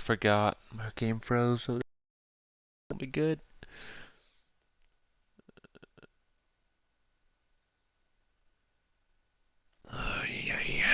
forgot. My game froze, so it'll be good. Oh, yeah.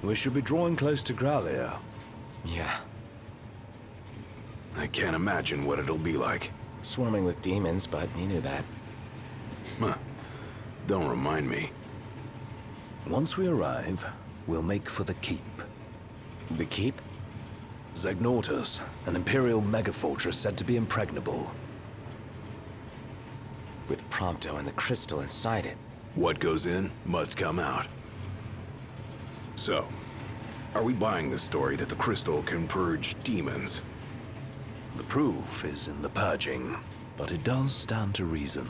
We should be drawing close to Growlithe. Yeah, I can't imagine what it'll be like. swarming with demons, but you knew that. Huh. Don't remind me. Once we arrive, we'll make for the keep. The keep? Zegnortus, an Imperial megafortress said to be impregnable. With Prompto and the crystal inside it. What goes in must come out. So, are we buying the story that the crystal can purge demons? The proof is in the purging, but it does stand to reason.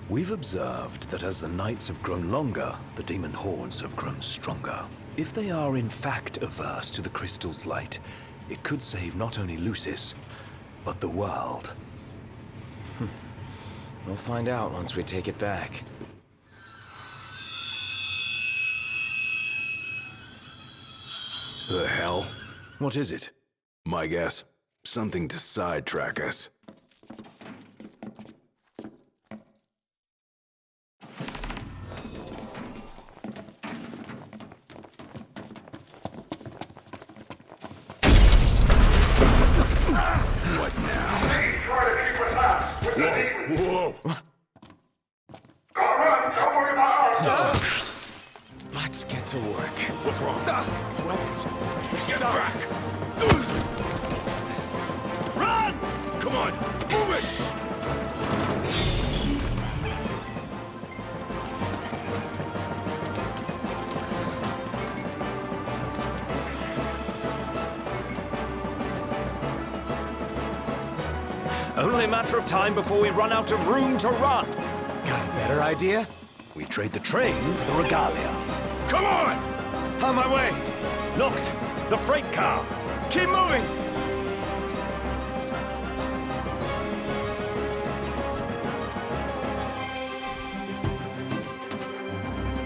We've observed that as the nights have grown longer, the demon hordes have grown stronger. If they are in fact averse to the crystal's light, it could save not only Lucis, but the world. We'll find out once we take it back. The hell? What is it? My guess, something to sidetrack us. What now? Please try to keep us out with the demons. Whoa! Gotta run. Don't worry about us. Let's get to work. What's wrong? Weapons. Get back! Run! Come on, move it! Only a matter of time before we run out of room to run. Got a better idea? We trade the train for the regalia. Come on! On my way! Looked! The freight car! Keep moving!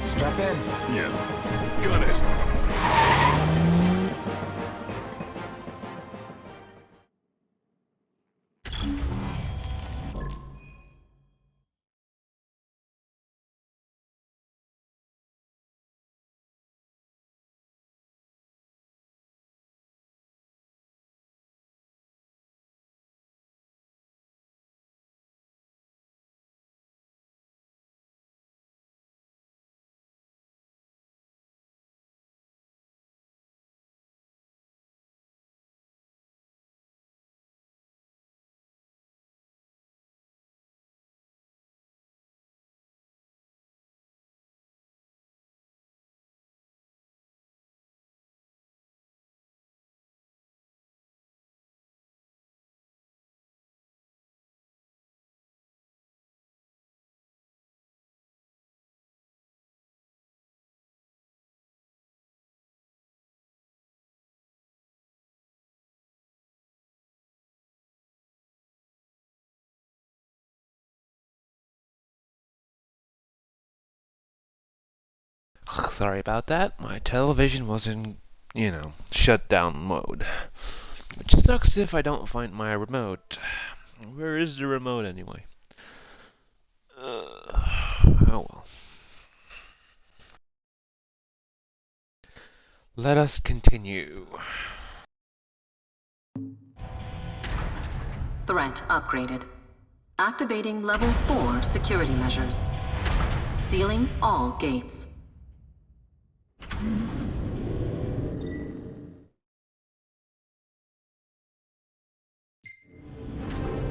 Strap in. Yeah. Gun it! Sorry about that. My television was in, shutdown mode. Which sucks if I don't find my remote. Where is the remote anyway? Oh well. Let us continue. Threat upgraded. Activating level 4 security measures. Sealing all gates.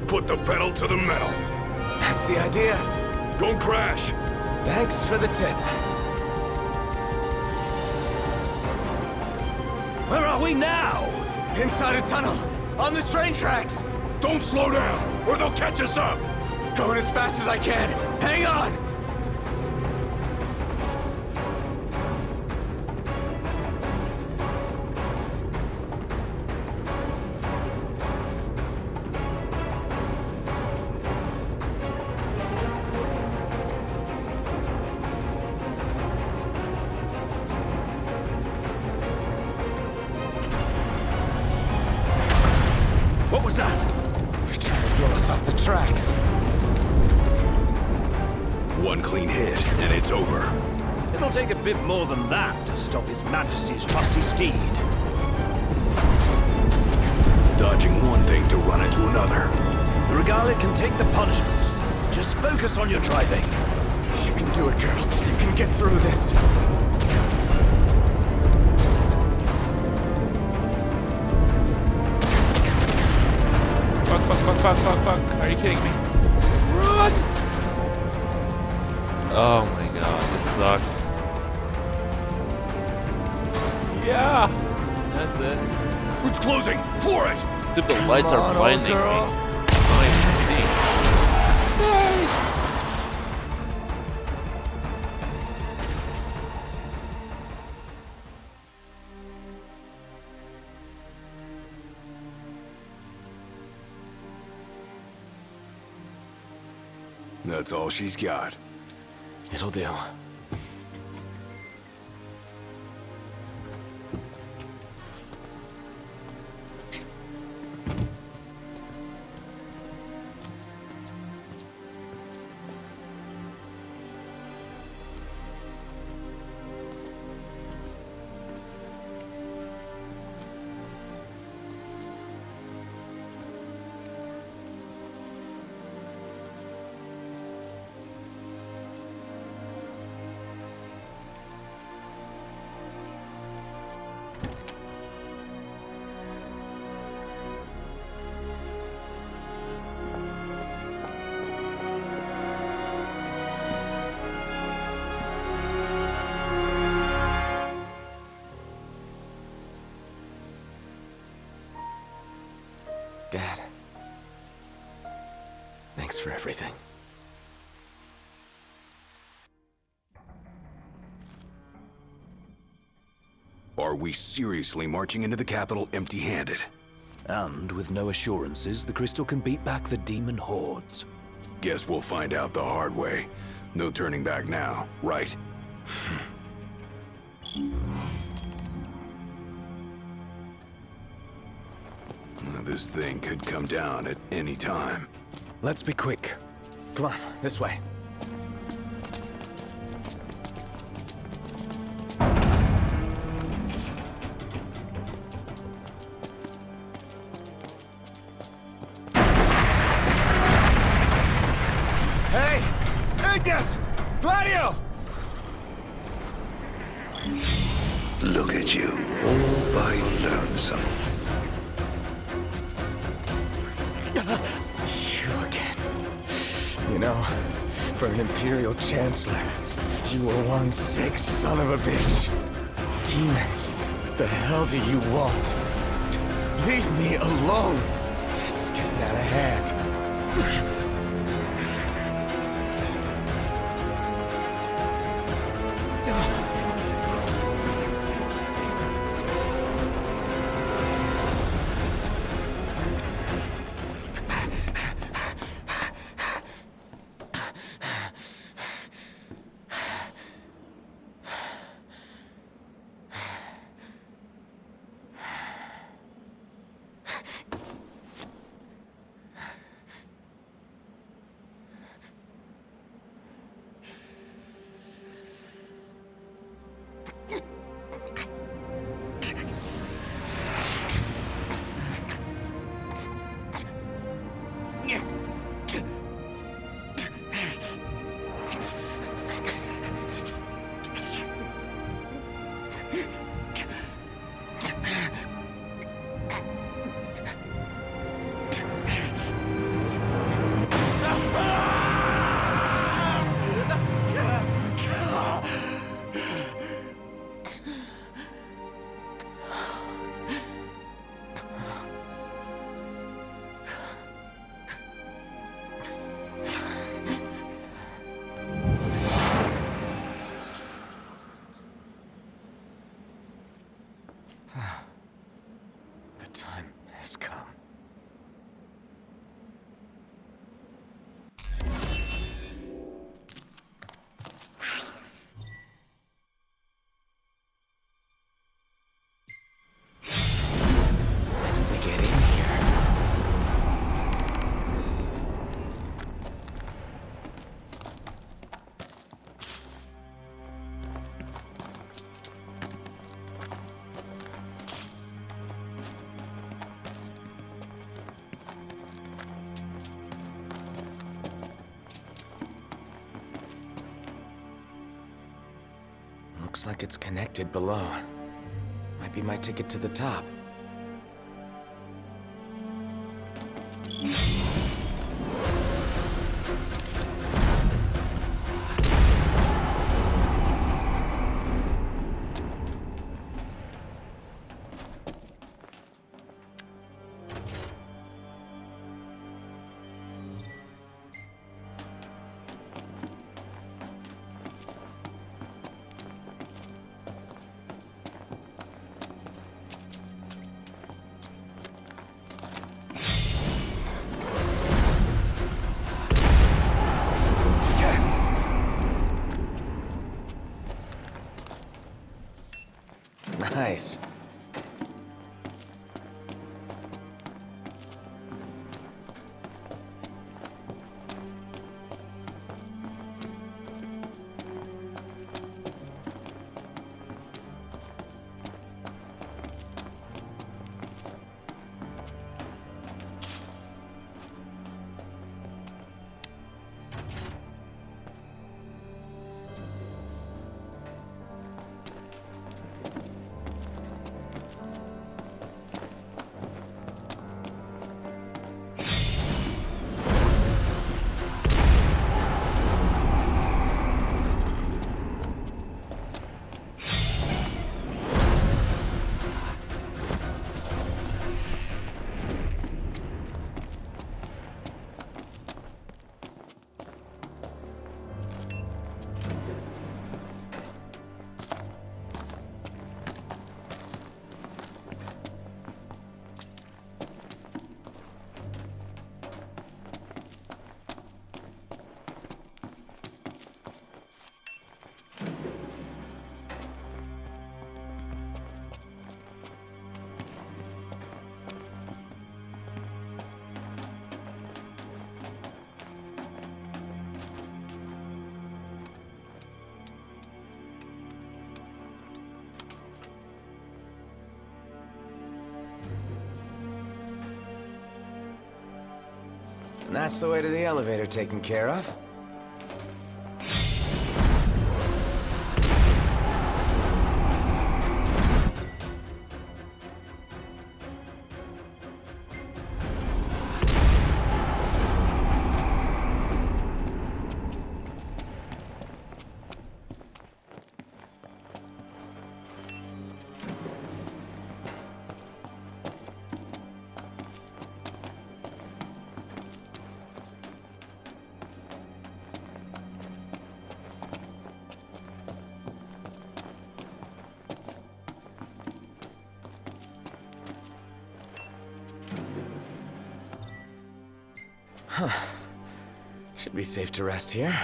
Put the pedal to the metal. That's the idea. Don't crash. Thanks for the tip. Where are we now? Inside a tunnel. On the train tracks. Don't slow down, or they'll catch us up. Going as fast as I can. Hang on. What was that? They're trying to blow us off the tracks. One clean hit, and it's over. It'll take a bit more than that to stop His Majesty's trusty steed. Dodging one thing to run into another. The Regale can take the punishment. Just focus on your driving. You can do it, girl. You can get through this. Fuck. Are you kidding me? Run! Oh my god, this sucks. Yeah! That's it. It's closing! Floor it! Stupid lights are blinding me. I can't even see. That's all she's got. It'll do. Dad. Thanks for everything. Are we seriously marching into the capital empty-handed? And with no assurances, the crystal can beat back the demon hordes. Guess we'll find out the hard way. No turning back now, right? This thing could come down at any time. Let's be quick. Come on, this way. Hey! Ignis! Gladio! Look at you, all by lonesome. You again. You know, for an Imperial Chancellor, you were one sick son of a bitch. Demons, the hell do you want? Leave me alone. This is getting out of hand. Looks like it's connected below. Might be my ticket to the top. Nice. And that's the way to the elevator taken care of. Huh. Should be safe to rest here.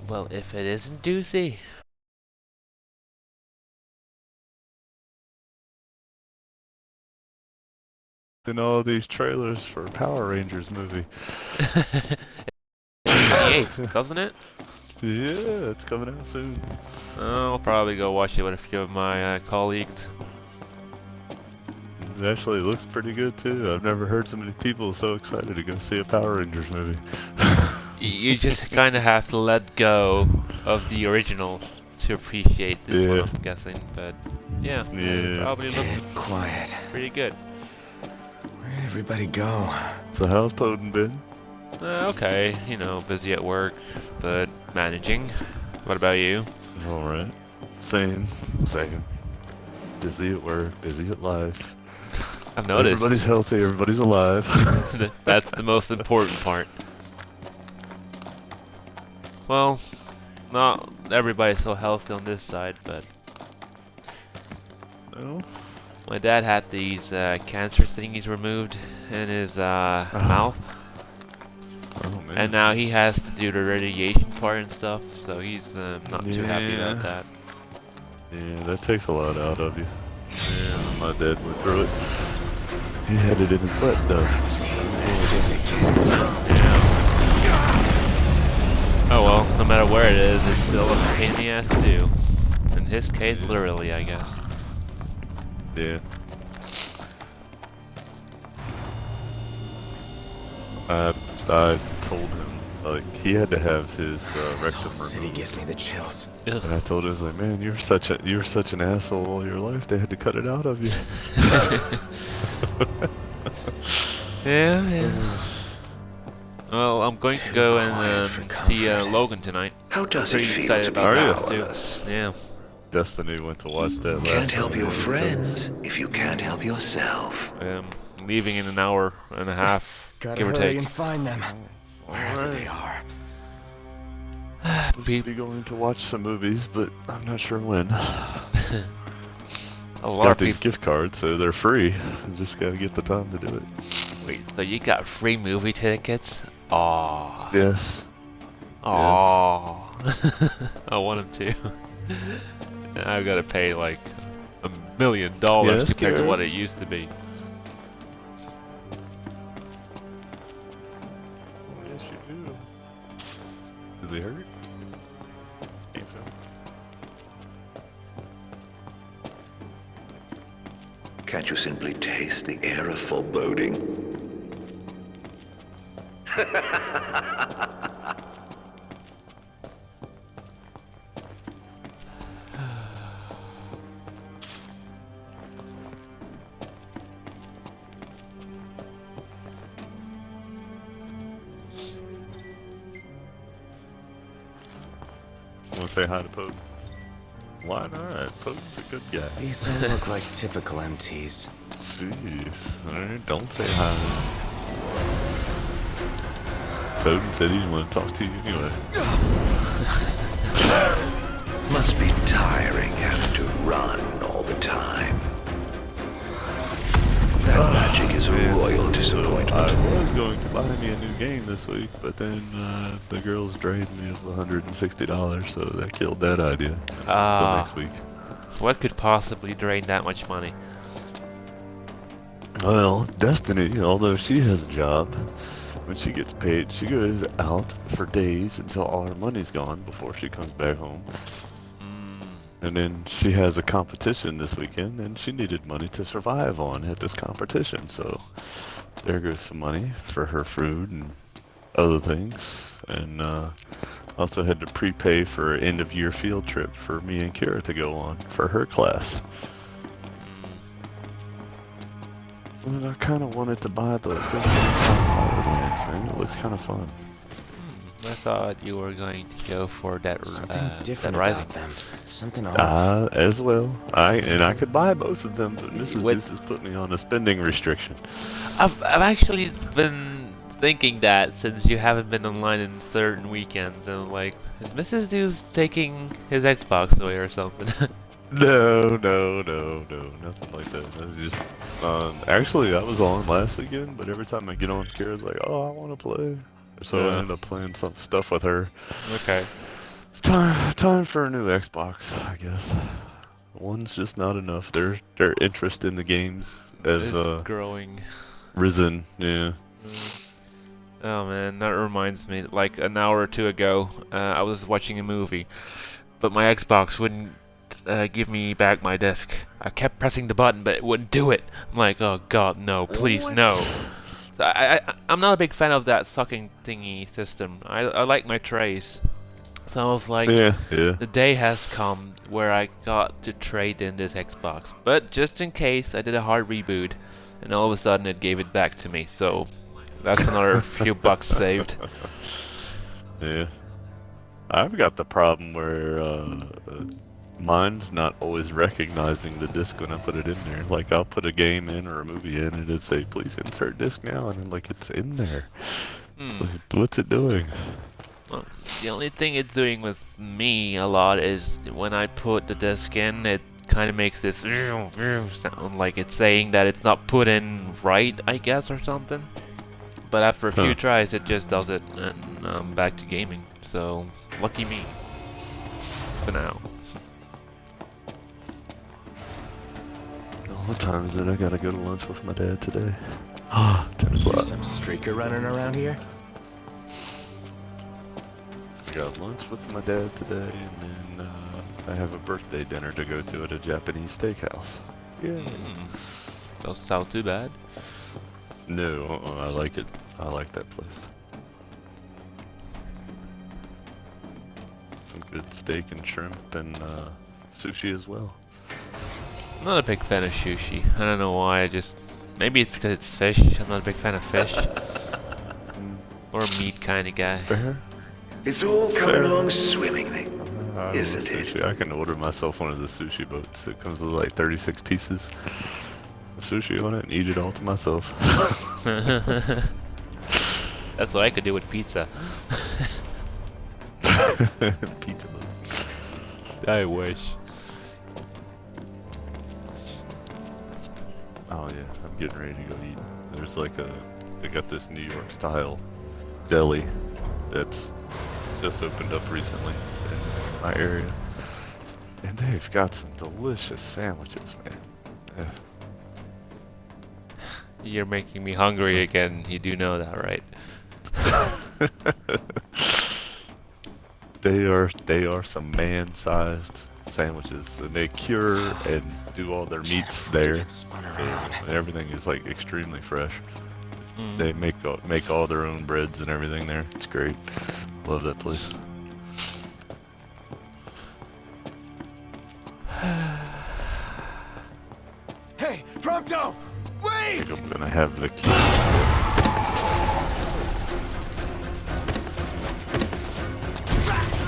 Well, if it isn't Doozy. In all these trailers for Power Rangers movie. 28th, doesn't it? Yeah, it's coming out soon. I'll probably go watch it with a few of my colleagues. It actually looks pretty good too. I've never heard so many people so excited to go see a Power Rangers movie. You just kind of have to let go of the original to appreciate this one, I'm guessing. But yeah, it probably looks quiet. pretty good. Where'd everybody go? So how's Poeddn been? Okay, you know, busy at work, but managing. What about you? All right. Same. Same. Busy at work, busy at life. I've noticed. Everybody's healthy, everybody's alive. That's the most important part. Well, not everybody's so healthy on this side, but No? my dad had these cancer thingies removed in his mouth, Oh, man. and now he has to do the radiation part and stuff, so he's not too happy Yeah. about that. Yeah, that takes a lot out of you. Yeah, my dad went through it. He had it in his butt, though. Yeah. Oh well, no matter where it is, it's still a pain in the ass to do. In his case, literally, I guess. Yeah. I told him, like, he had to have his rectum City removed. gives me the chills. Ugh. And I told him, I was like, man, you're such an asshole all your life. They had to cut it out of you. Yeah. Well, I'm going to go and see Logan tonight. How does Pretty it feel excited to be about that powerless? too. Yeah. Destiny went to watch that last Can't help night, your and it friends if you can't help yourself. Leaving in an hour and a half, Gotta give or hurry take. and find them, wherever they are. supposed to be going to watch some movies, but I'm not sure when. A lot Got of these people. gift cards, so they're free. I just gotta get the time to do it. Wait, so you got free movie tickets? Aww. Yes. Aww. I want them to. I've got to pay like $1 million Yes, compared to Garrett? what it used to be. Yes, you do. Does he hurt? Think so. Can't you simply taste the air of foreboding? Want to say hi to Poeddn? Why not? Poeddn's a good guy. These don't look like typical MTs. Jeez. Alright, don't say hi. Poeddn said he didn't want to talk to you anyway. Must be tiring having to run all the time. That magic is a royal disappointment. I was going to buy me a new game this week, but then the girls drained me of $160, so that killed that idea. Until next week. What could possibly drain that much money? Well, Destiny, although she has a job, when she gets paid, she goes out for days until all her money's gone before she comes back home. And then she has a competition this weekend, and she needed money to survive on at this competition. So there goes some money for her food and other things. And also had to prepay for an end-of-year field trip for me and Kira to go on for her class. And I kind of wanted to buy the Borderlands, man. It looks kind of fun. I thought you were going to go for that Something different that Rising. about them. Something off. As well. I could buy both of them, but Mrs. What- Deuce has put me on a spending restriction. I've actually been thinking that since you haven't been online in certain weekends, and I'm like, is Mrs. Deuce taking his Xbox away or something? No, nothing like that. That's just, actually, I was on last weekend, but every time I get on, Kira's like, oh, I want to play. So I end up playing some stuff with her. Okay. It's time for a new Xbox, I guess. One's just not enough. Their interest in the games has It's growing. risen. Yeah. Oh man, that reminds me. Like an hour or two ago, I was watching a movie, but my Xbox wouldn't give me back my disc. I kept pressing the button, but it wouldn't do it. I'm like, oh god, no, please, no. So I'm not a big fan of that sucking thingy system. I like my trays. So I was like, Yeah. the day has come where I got to trade in this Xbox. But just in case, I did a hard reboot, and all of a sudden it gave it back to me. So that's another few bucks saved. Yeah. I've got the problem where mine's not always recognizing the disc when I put it in there. Like I'll put a game in or a movie in, and it'd say, "Please insert disc now," and I'm like, "It's in there." It's like, what's it doing? Well, the only thing it's doing with me a lot is when I put the disc in, it kind of makes this sound like it's saying that it's not put in right, I guess, or something. But after a few tries, it just does it, and I'm back to gaming. So, lucky me. For now. What time is it? I gotta go to lunch with my dad today. Ah, 10 o'clock. Some streaker running around here? I got lunch with my dad today, and then I have a birthday dinner to go to at a Japanese steakhouse. Yeah. Doesn't sound too bad. No, I like it. I like that place. Some good steak and shrimp and sushi as well. I'm not a big fan of sushi. I don't know why. Maybe it's because it's fish. I'm not a big fan of fish. Or meat kind of guy. Fair. It's all coming along swimmingly, isn't it? I can order myself one of the sushi boats. It comes with like 36 pieces of sushi on it and eat it all to myself. That's what I could do with pizza. Pizza boat. I wish. Oh yeah, I'm getting ready to go eat. There's like they got this New York style deli that's just opened up recently in my area. And they've got some delicious sandwiches, man. You're making me hungry again. You do know that, right? They are some man-sized sandwiches, and they cure and do all their meats there. So everything is like extremely fresh. They make all their own breads and everything there. It's great. Love that place. Hey, Prompto! I Wait! think I'm gonna have the key.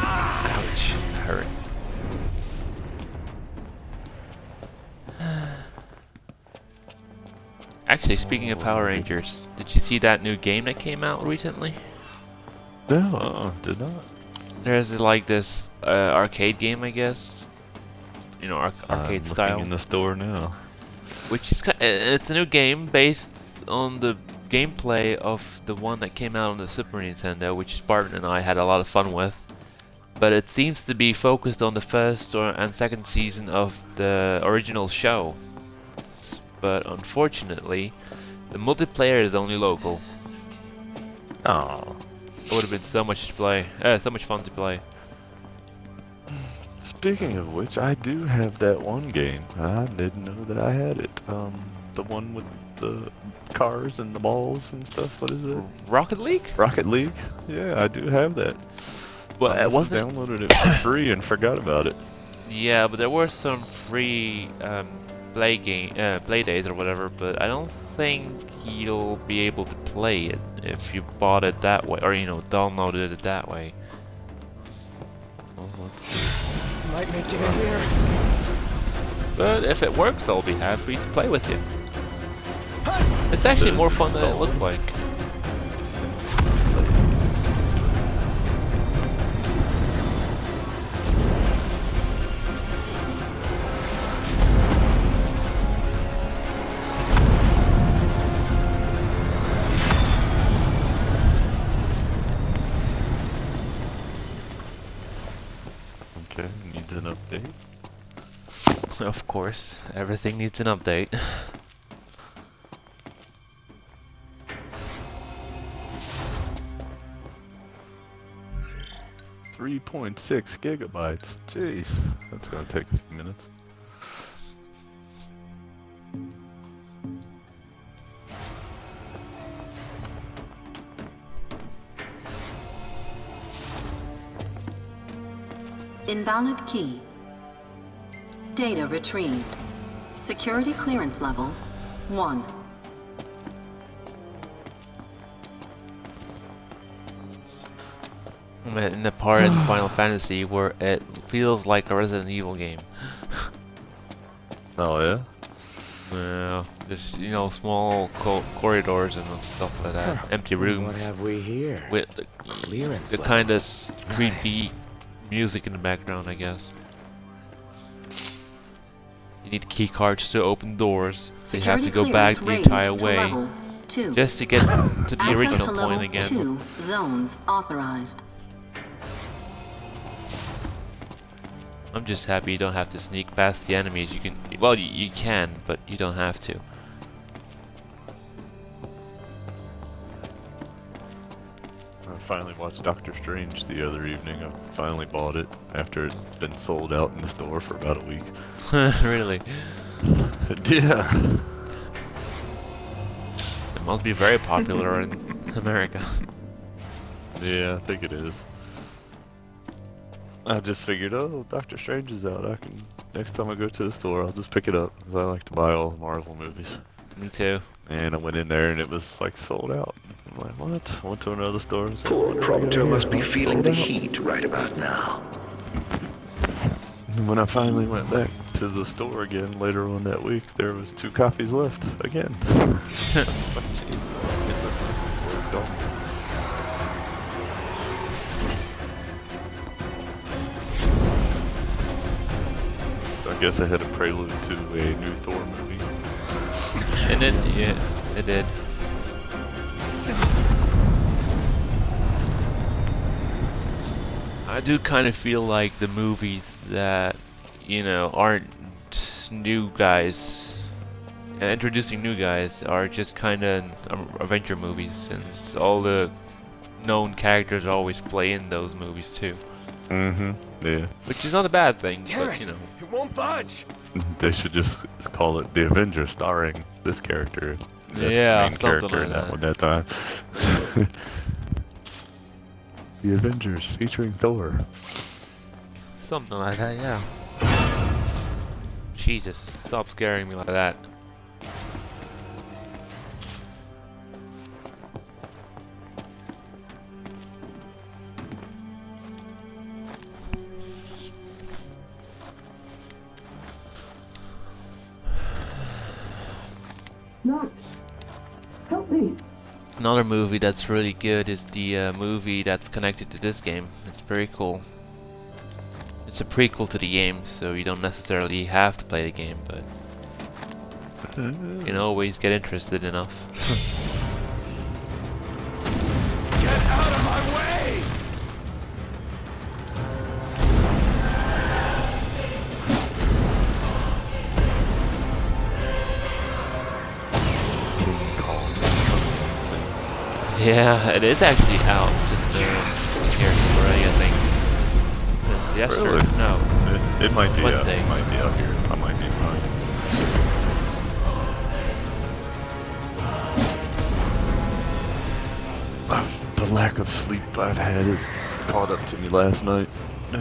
Ouch. Hurt. Actually, speaking of Power Rangers, did you see that new game that came out recently? No, did not. There's like this arcade game, I guess. You know, arcade I'm style. looking in the store now. Which is it's a new game based on the gameplay of the one that came out on the Super Nintendo, which Spartan and I had a lot of fun with. But it seems to be focused on the first and second season of the original show. But unfortunately, the multiplayer is only local. Oh. It would have been so much fun to play. Speaking of which, I do have that one game. I didn't know that I had it. The one with the cars and the balls and stuff. What is it? Rocket League? Rocket League? Yeah, I do have that. Well, I it wasn't. downloaded it for free and forgot about it. Yeah, but there were some free play days or whatever. But I don't think you'll be able to play it if you bought it that way, or downloaded it that way. Well, let's see. Might make it in here. But if it works, I'll be happy to play with you. It's actually more fun than it looks like. Okay, needs an update. Of course, everything needs an update. .6 gigabytes. Jeez, that's gonna take a few minutes. Invalid key. Data retrieved. Security clearance level 1. In the part in Final Fantasy where it feels like a Resident Evil game. Oh yeah. Yeah, just small corridors and stuff like that. Empty rooms. What have we here? With Clearance the level. kind of creepy music in the background, I guess. You need key cards to open doors. So you have to go back the entire way just to get to the original point again. 2 zones authorized. I'm just happy you don't have to sneak past the enemies. You can, well, you can, but you don't have to. I finally watched Doctor Strange the other evening. I finally bought it after it's been sold out in the store for about a week. Really? Yeah. It must be very popular in America. Yeah, I think it is. I just figured, oh, Doctor Strange is out. Next time I go to the store, I'll just pick it up because I like to buy all the Marvel movies. Me too. And I went in there and it was like sold out. I'm like, what? Went to another store and said, Poor "What do I get Proctor here?" must be Oh, it's feeling sold the out. heat right about now. And when I finally went back to the store again later on that week, there was 2 copies left again. Like, jeez, get this thing before it's gone. So I guess I had a prelude to a new Thor movie. And then, yeah, it did. I do kind of feel like the movies that, aren't new guys, introducing new guys, are just kind of adventure movies, since all the known characters always play in those movies too. Mm-hmm. Yeah. Which is not a bad thing, Damn but it! It won't budge! They should just call it The Avengers, starring this character. That's Yeah, the main something character like in that that. one that time. The Avengers featuring Thor. Something like that, yeah. Jesus, stop scaring me like that. Knox, help me. Another movie that's really good is the movie that's connected to this game. It's very cool. It's a prequel to the game, so you don't necessarily have to play the game, but you can always get interested enough. Get out of my way! King Kong. Yeah, it is actually out here already, I think. Since yesterday? Really? No. It might be out. Wednesday. It might be out here. I might be wrong. The lack of sleep I've had is caught up to me last night. I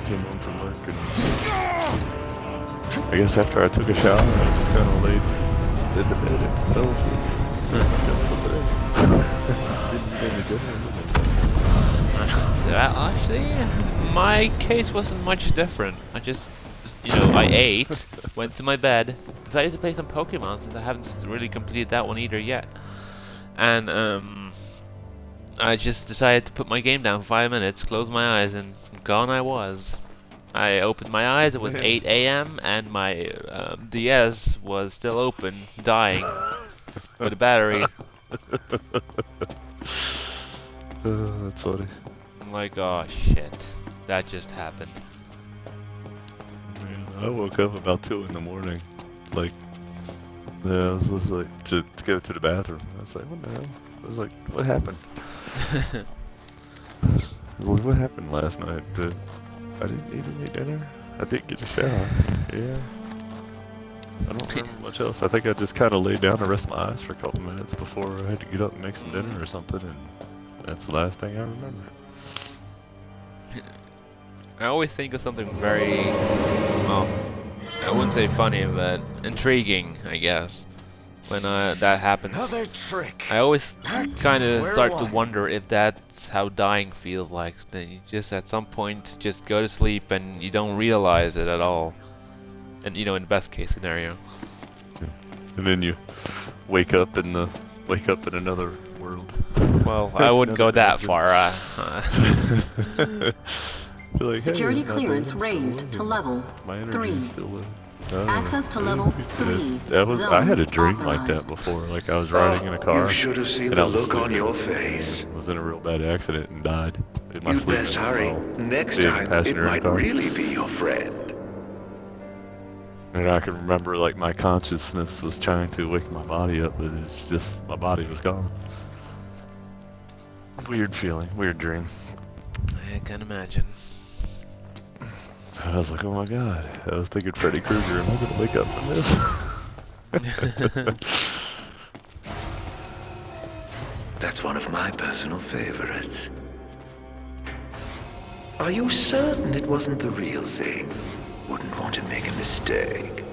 came home from work and I guess after I took a shower, I just kind of laid in the bed and fell asleep. Didn't eat any dinner. Actually, my case wasn't much different. I just, I ate, went to my bed, decided to play some Pokemon since I haven't really completed that one either yet. And, I just decided to put my game down for 5 minutes, close my eyes, and gone I was. I opened my eyes, it was 8 a.m., and my DS was still open, dying, with a battery. That's funny. I'm like, oh shit, that just happened. I woke up about 2 in the morning. Like, yeah, I was just like, to go to the bathroom. I was like, what the hell? I was like, what happened? I was like, what happened last night? I didn't eat any dinner. I didn't get a shower. Yeah. I don't remember much else. I think I just kind of laid down and rested my eyes for a couple minutes before I had to get up and make some dinner or something, and that's the last thing I remember. I always think of something very, well, I wouldn't say funny, but intriguing, I guess. when that happens. Another trick. I always Back to kind of square start to one. wonder if that's how dying feels like. Then you just at some point just go to sleep and you don't realize it at all. And you know, in the best case scenario. And then you wake up in another world. Well, I wouldn't go that far. You're like, Security hey, my clearance brain's still raised living. to level My 3. energy's still living. Oh, Access to level yeah. 3. That was. I had a Zones dream like that authorized. before. Like I was riding in a car. You should have seen and the I was look on sleeping. your face. Was in a real bad accident and died in my You'd sleep. best hurry. Well, Next being a time, it passenger in a might car. really be your friend. And I can remember like my consciousness was trying to wake my body up, but it's just my body was gone. Weird feeling, weird dream. I can imagine. I was like, oh my god. I was thinking Freddy Krueger, am I gonna wake up from this? That's one of my personal favorites. Are you certain it wasn't the real thing? Wouldn't want to make a mistake.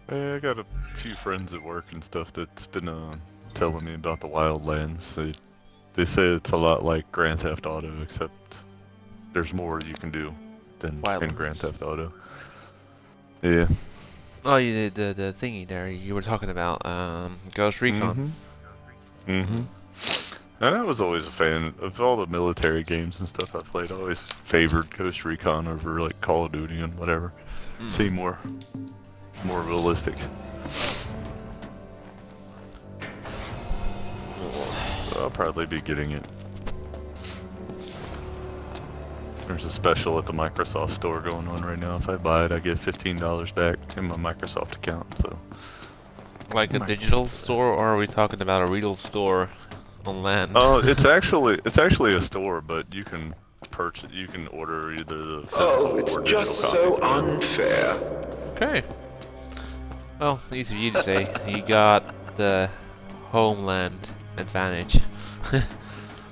I got a few friends at work and stuff that's been telling me about the Wildlands. They say it's a lot like Grand Theft Auto, except there's more you can do than in Wildlands. Grand Theft Auto. Yeah. Oh, you did the thingy there you were talking about, Ghost Recon. Mm-hmm. And I was always a fan of all the military games and stuff I played. I always favored Ghost Recon over like Call of Duty and whatever. Seemed more realistic. So I'll probably be getting it. There's a special at the Microsoft store going on right now. If I buy it, I get $15 back in my Microsoft account. So, Like a digital store, or are we talking about a real store on land? oh, it's actually a store, but you can purchase. You can order either the physical Oh, it's or digital just copy. so unfair. Okay. Well, easy for you to say. You got the homeland advantage.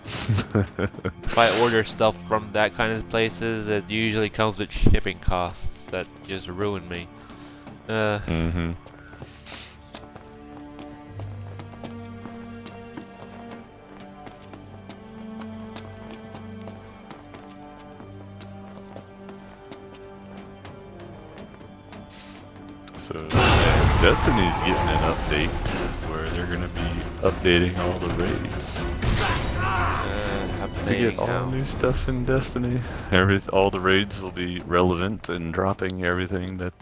If I order stuff from that kind of places, it usually comes with shipping costs that just ruin me. Mm-hmm. So, Destiny's getting an update where they're going to be updating all the raids. To get all new stuff in Destiny. All the raids will be relevant and dropping everything that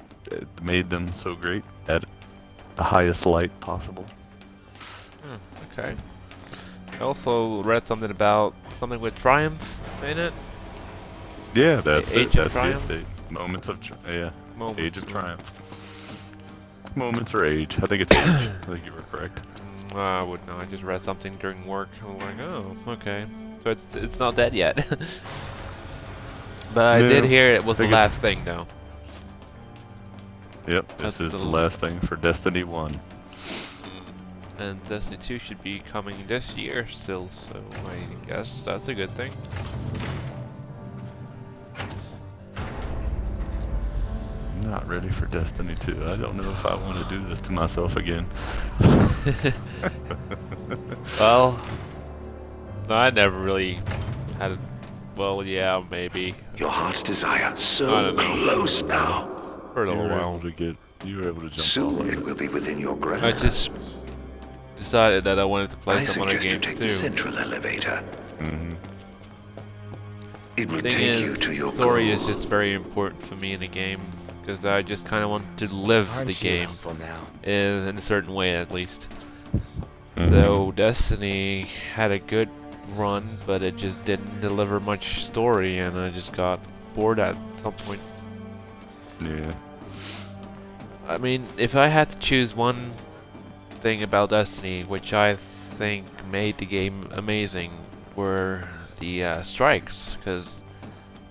made them so great at the highest light possible. Okay. I also read something about something with Triumph in it. Yeah, that's Age it. of That's the Triumph? update. Moments of Moments, Age of yeah. Triumph. Moments or age? I think it's age. I think you were correct. I wouldn't know. I just read something during work. I'm like, oh, okay. So it's not dead yet. But I did hear it was the last thing, though. Yep, That's this is the the last thing for Destiny 1. And Destiny 2 should be coming this year still, so I guess that's a good thing. I'm not ready for Destiny 2. I don't know if I want to do this to myself again. Well, I never really had. Well, yeah, maybe. Your heart's desire, I so don't know. close now. For a You little were while. able to jump all Soon over it will be within your grasp. I just decided that I wanted to play I some other suggest you games take the too. central elevator. Mm-hmm. It will Thing take is, you to your story goal. is just very important for me in a game because I just kind of want to live the Aren't you game helpful now? in a certain way, at least. Mhm. So Destiny had a good run, but it just didn't deliver much story, and I just got bored at some point. Yeah. I mean, if I had to choose one thing about Destiny, which I think made the game amazing, were the strikes, because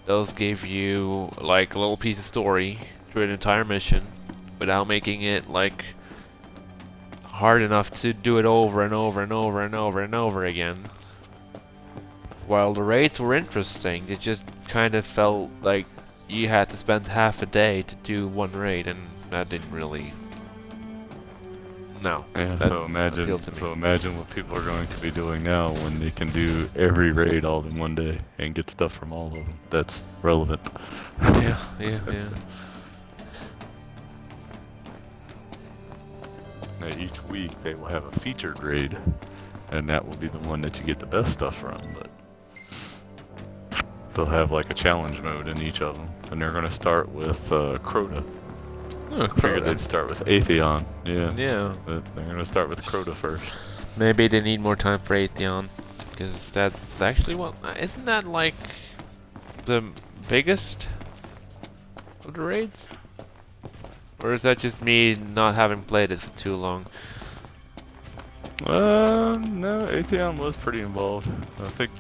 those gave you like a little piece of story through an entire mission without making it like hard enough to do it over and over and over and over and over again. While the raids were interesting, it just kind of felt like you had to spend half a day to do one raid, and that didn't really. No. Yeah, that so imagine appealed to me. imagine what people are going to be doing now when they can do every raid all in one day and get stuff from all of them. That's relevant. Yeah. Now, each week they will have a featured raid, and that will be the one that you get the best stuff from. But they'll have like a challenge mode in each of them, and they're going to start with Crota. Oh, Figured they'd start with Atheon. Yeah. Yeah. But they're going to start with Crota first. Maybe they need more time for Atheon, because that's actually isn't that like the biggest of the raids? Or is that just me not having played it for too long? No, Atheon was pretty involved. I think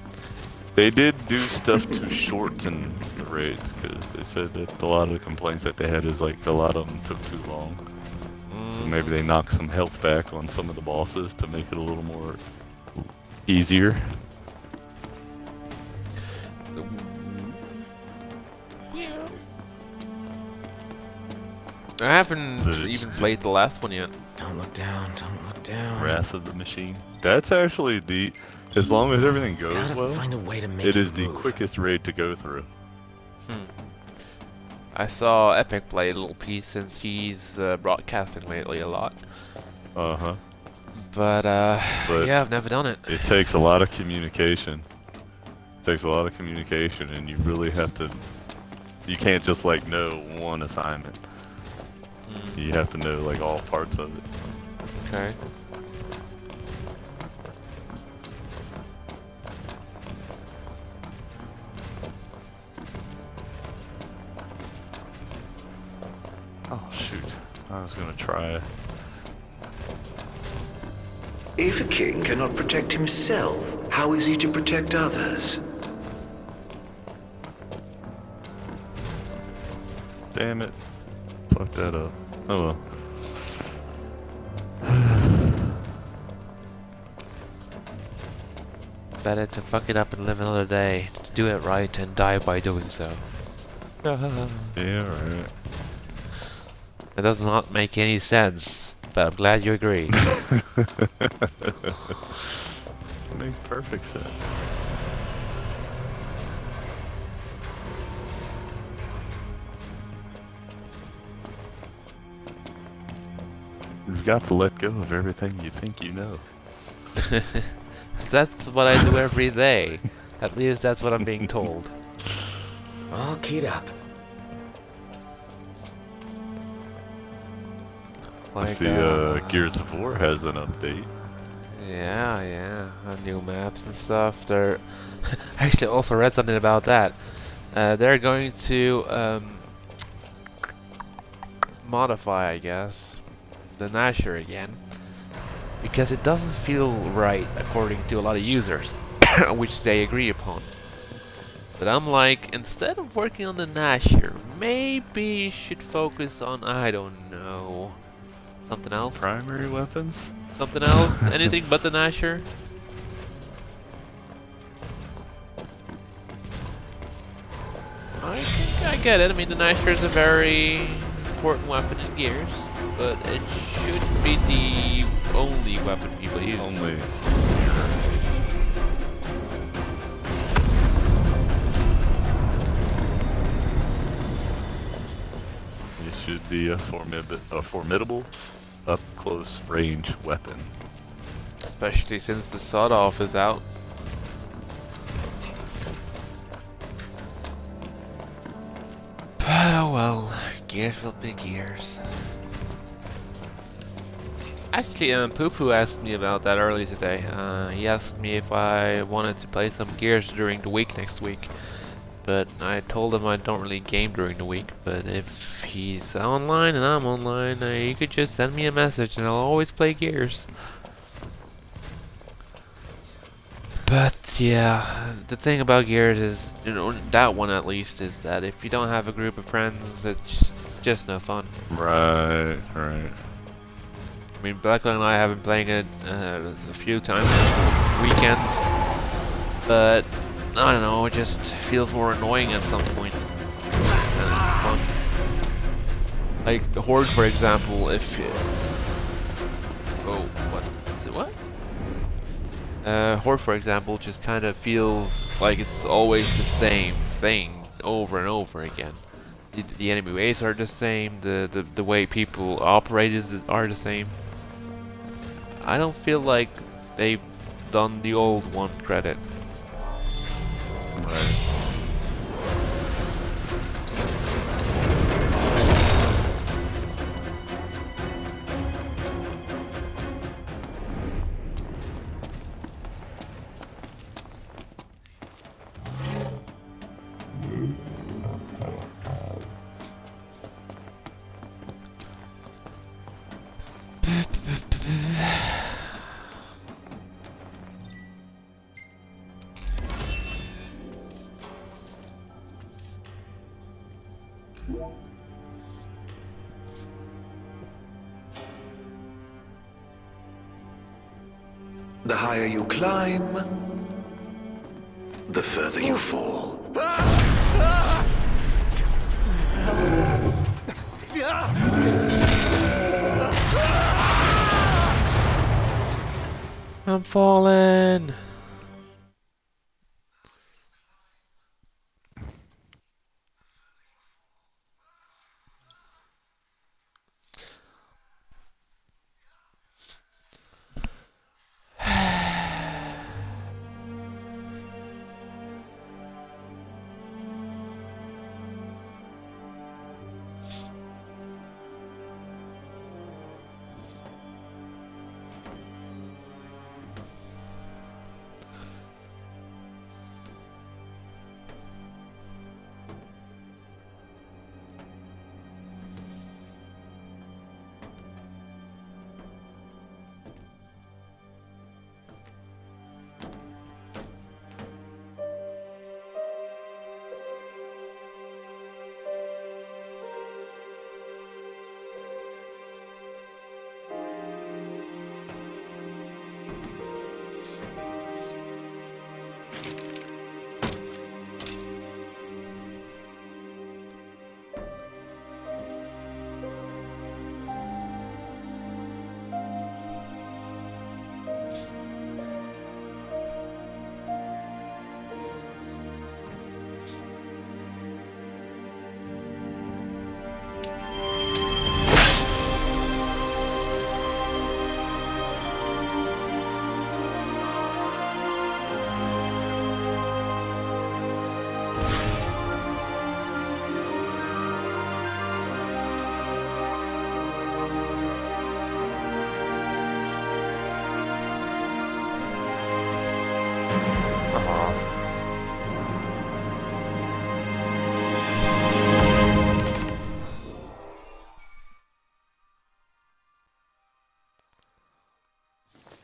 they did do stuff to shorten the raids, because they said that a lot of the complaints that they had is like a lot of them took too long. So maybe they knocked some health back on some of the bosses to make it a little more easier. Yeah. I haven't even played the last one yet. Don't look down, don't look down. Wrath of the Machine. That's actually as long as everything goes Gotta well, find a way to make it is the move. quickest raid to go through. I saw Epic play a little piece since he's broadcasting lately a lot. Uh-huh. But But yeah, I've never done it. it takes a lot of communication. It takes a lot of communication, and you really have to. You can't just like know one assignment. You have to know like all parts of it. Okay. Oh shoot! I was gonna try. If a king cannot protect himself, how is he to protect others? Damn it! Fuck that up. Oh well. Better to fuck it up and live another day, to do it right and die by doing so. Yeah, right. That does not make any sense, but I'm glad you agree. It makes perfect sense. You've got to let go of everything you think you know. That's what I do every day. At least that's what I'm being told. All keyed up. I Like, see Gears of War has an update. Yeah, new maps and stuff. They're actually also read something about that. They're going to modify, I guess, the Nasher again, because it doesn't feel right according to a lot of users, which they agree upon. But I'm like, instead of working on the Nasher, maybe you should focus on, I don't know, something else? Primary weapons? Something else? Anything but the Nasher? I get it. I mean, the Nasher is a very important weapon in Gears, but it shouldn't be the only weapon people use. Only. It should be a formidable up-close range weapon. especially since the sawed-off is out. But oh well, gears will be gears. Actually, Poo Poo asked me about that earlier today. He asked me if I wanted to play some Gears during the week next week. But I told him I don't really game during the week. But if he's online and I'm online, he could just send me a message and I'll always play Gears. But yeah, the thing about Gears is, you know, that one at least, is that if you don't have a group of friends, it's just no fun. Right. I mean, Blacklight and I have been playing it a few times on weekends, but I don't know, it just feels more annoying at some point than it's fun. Like the Horde, for example, if you... Oh, what? Horde, for example, just kind of feels like it's always the same thing over and over again. The enemy waves are the same, the way people operate are the same. I don't feel like they've done the old one credit. Right. The higher you climb, the further you fall. I'm falling.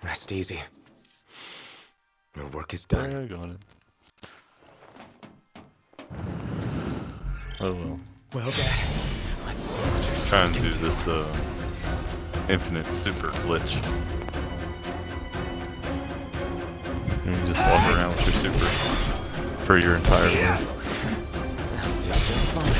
Rest easy. Your work is done. I got it. Oh well. Well, Dad, let's see what you're Trying to can do this infinite super glitch. You can just walk around with your super for your entire life. That'll do just fine.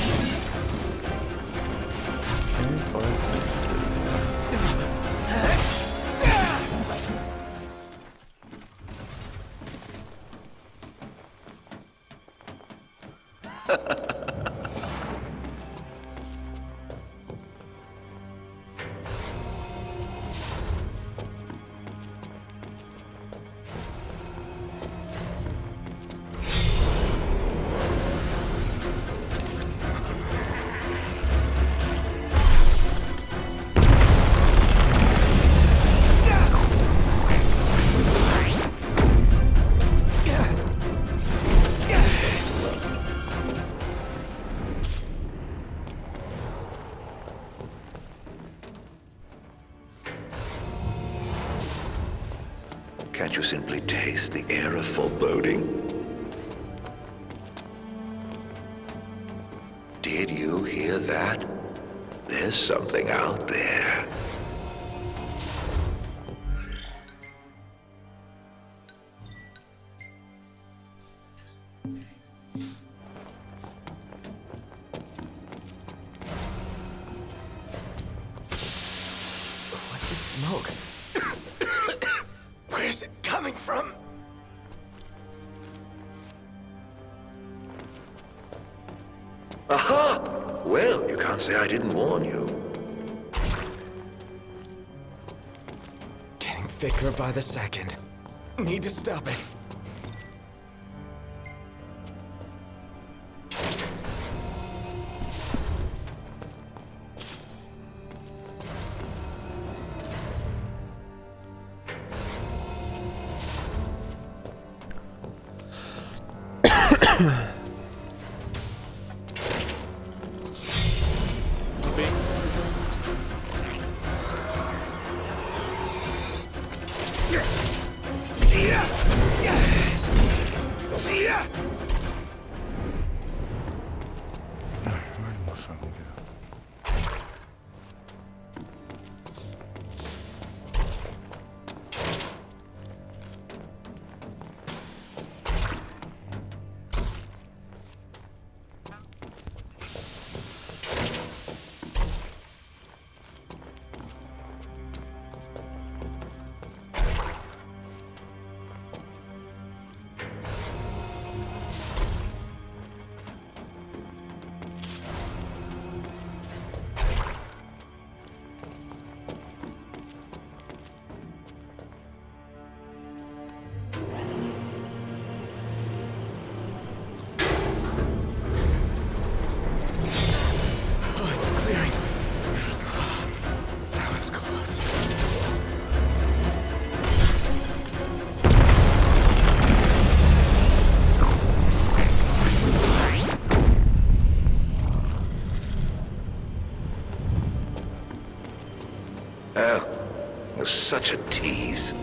simply taste the air of foreboding? Did you hear that? There's something out there. What's this smoke? Where's it coming from? Aha! Well, you can't say I didn't warn you. Getting thicker by the second. Need to stop it. Where did my phone go? Oh, it's clearing. That was close. Oh, it was such a tease.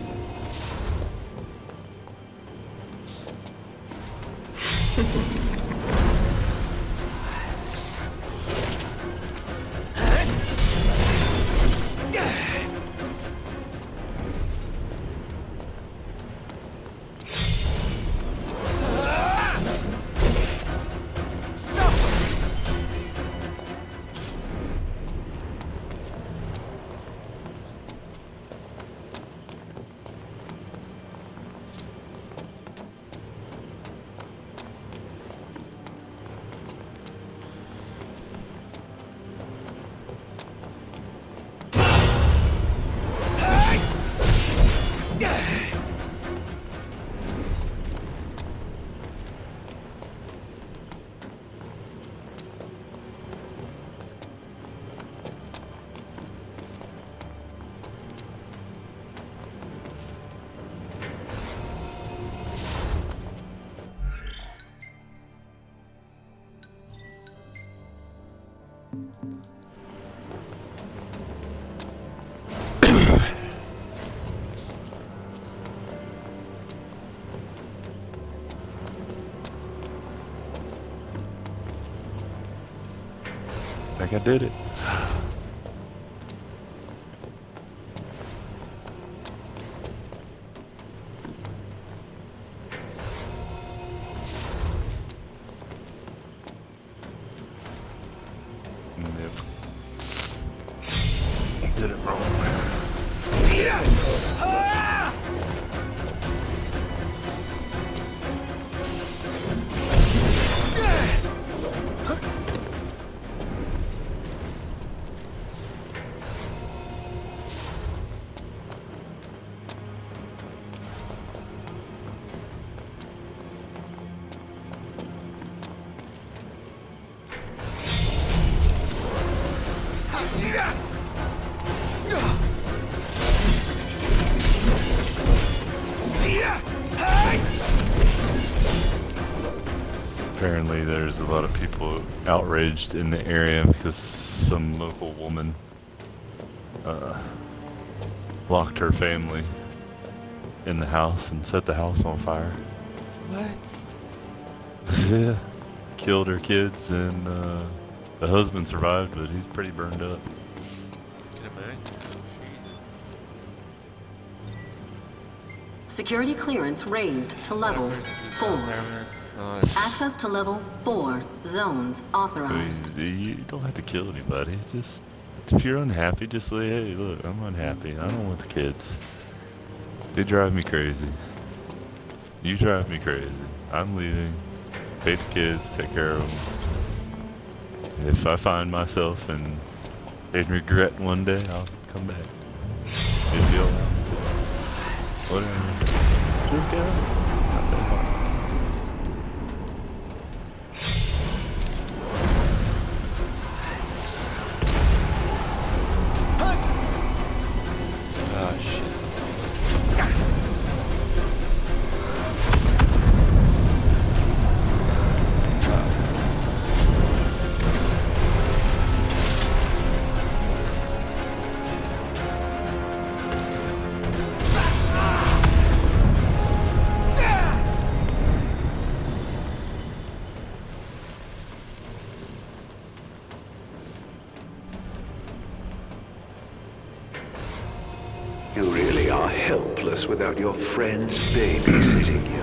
Like I did it. Yep. Did it wrong. Apparently there's a lot of people outraged in the area because some local woman locked her family in the house and set the house on fire. What? Yeah. Killed her kids, and the husband survived, but he's pretty burned up. Can imagine. Security clearance raised to level 4. Access to level 4 zones authorized. You don't have to kill anybody. It's just, if you're unhappy, just say, hey, look, I'm unhappy. I don't want the kids. They drive me crazy. You drive me crazy. I'm leaving. Take the kids, take care of them. If I find myself in regret one day, I'll come back. If you allow me to. Whatever. Just go. It's not that hard. Oh shit. You really are helpless without your friends babysitting you.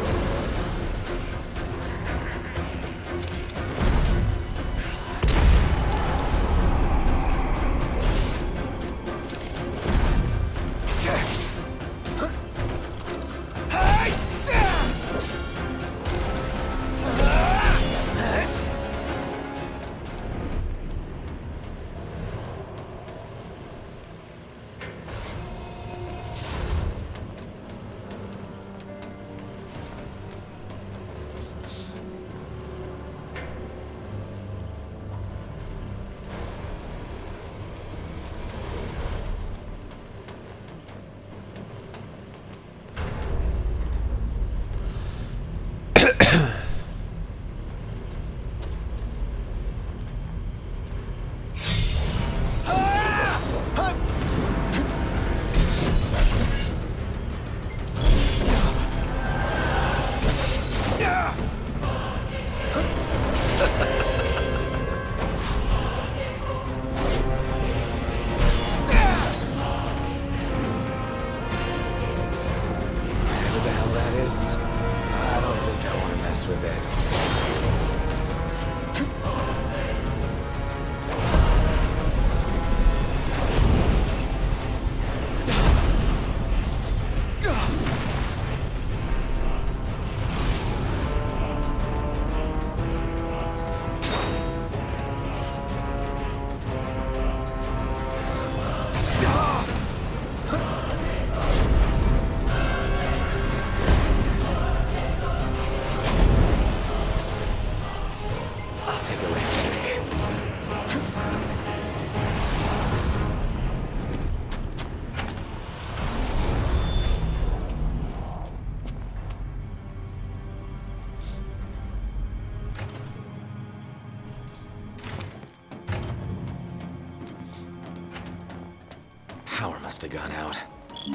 Power must have gone out.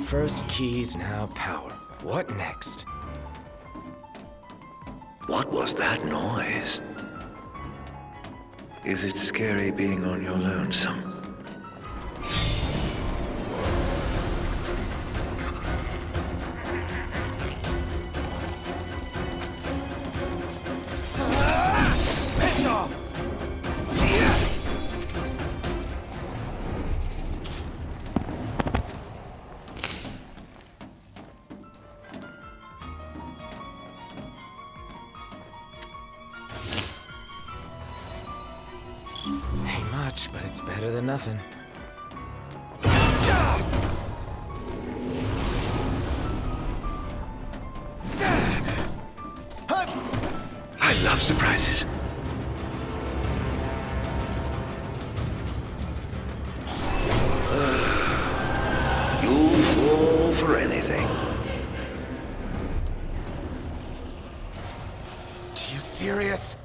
First keys, now power. What next? What was that noise? Is it scary being on your lonesome? Piss off! Ain't much, but it's better than nothing. I love surprises. You'll fall for anything. Are you serious?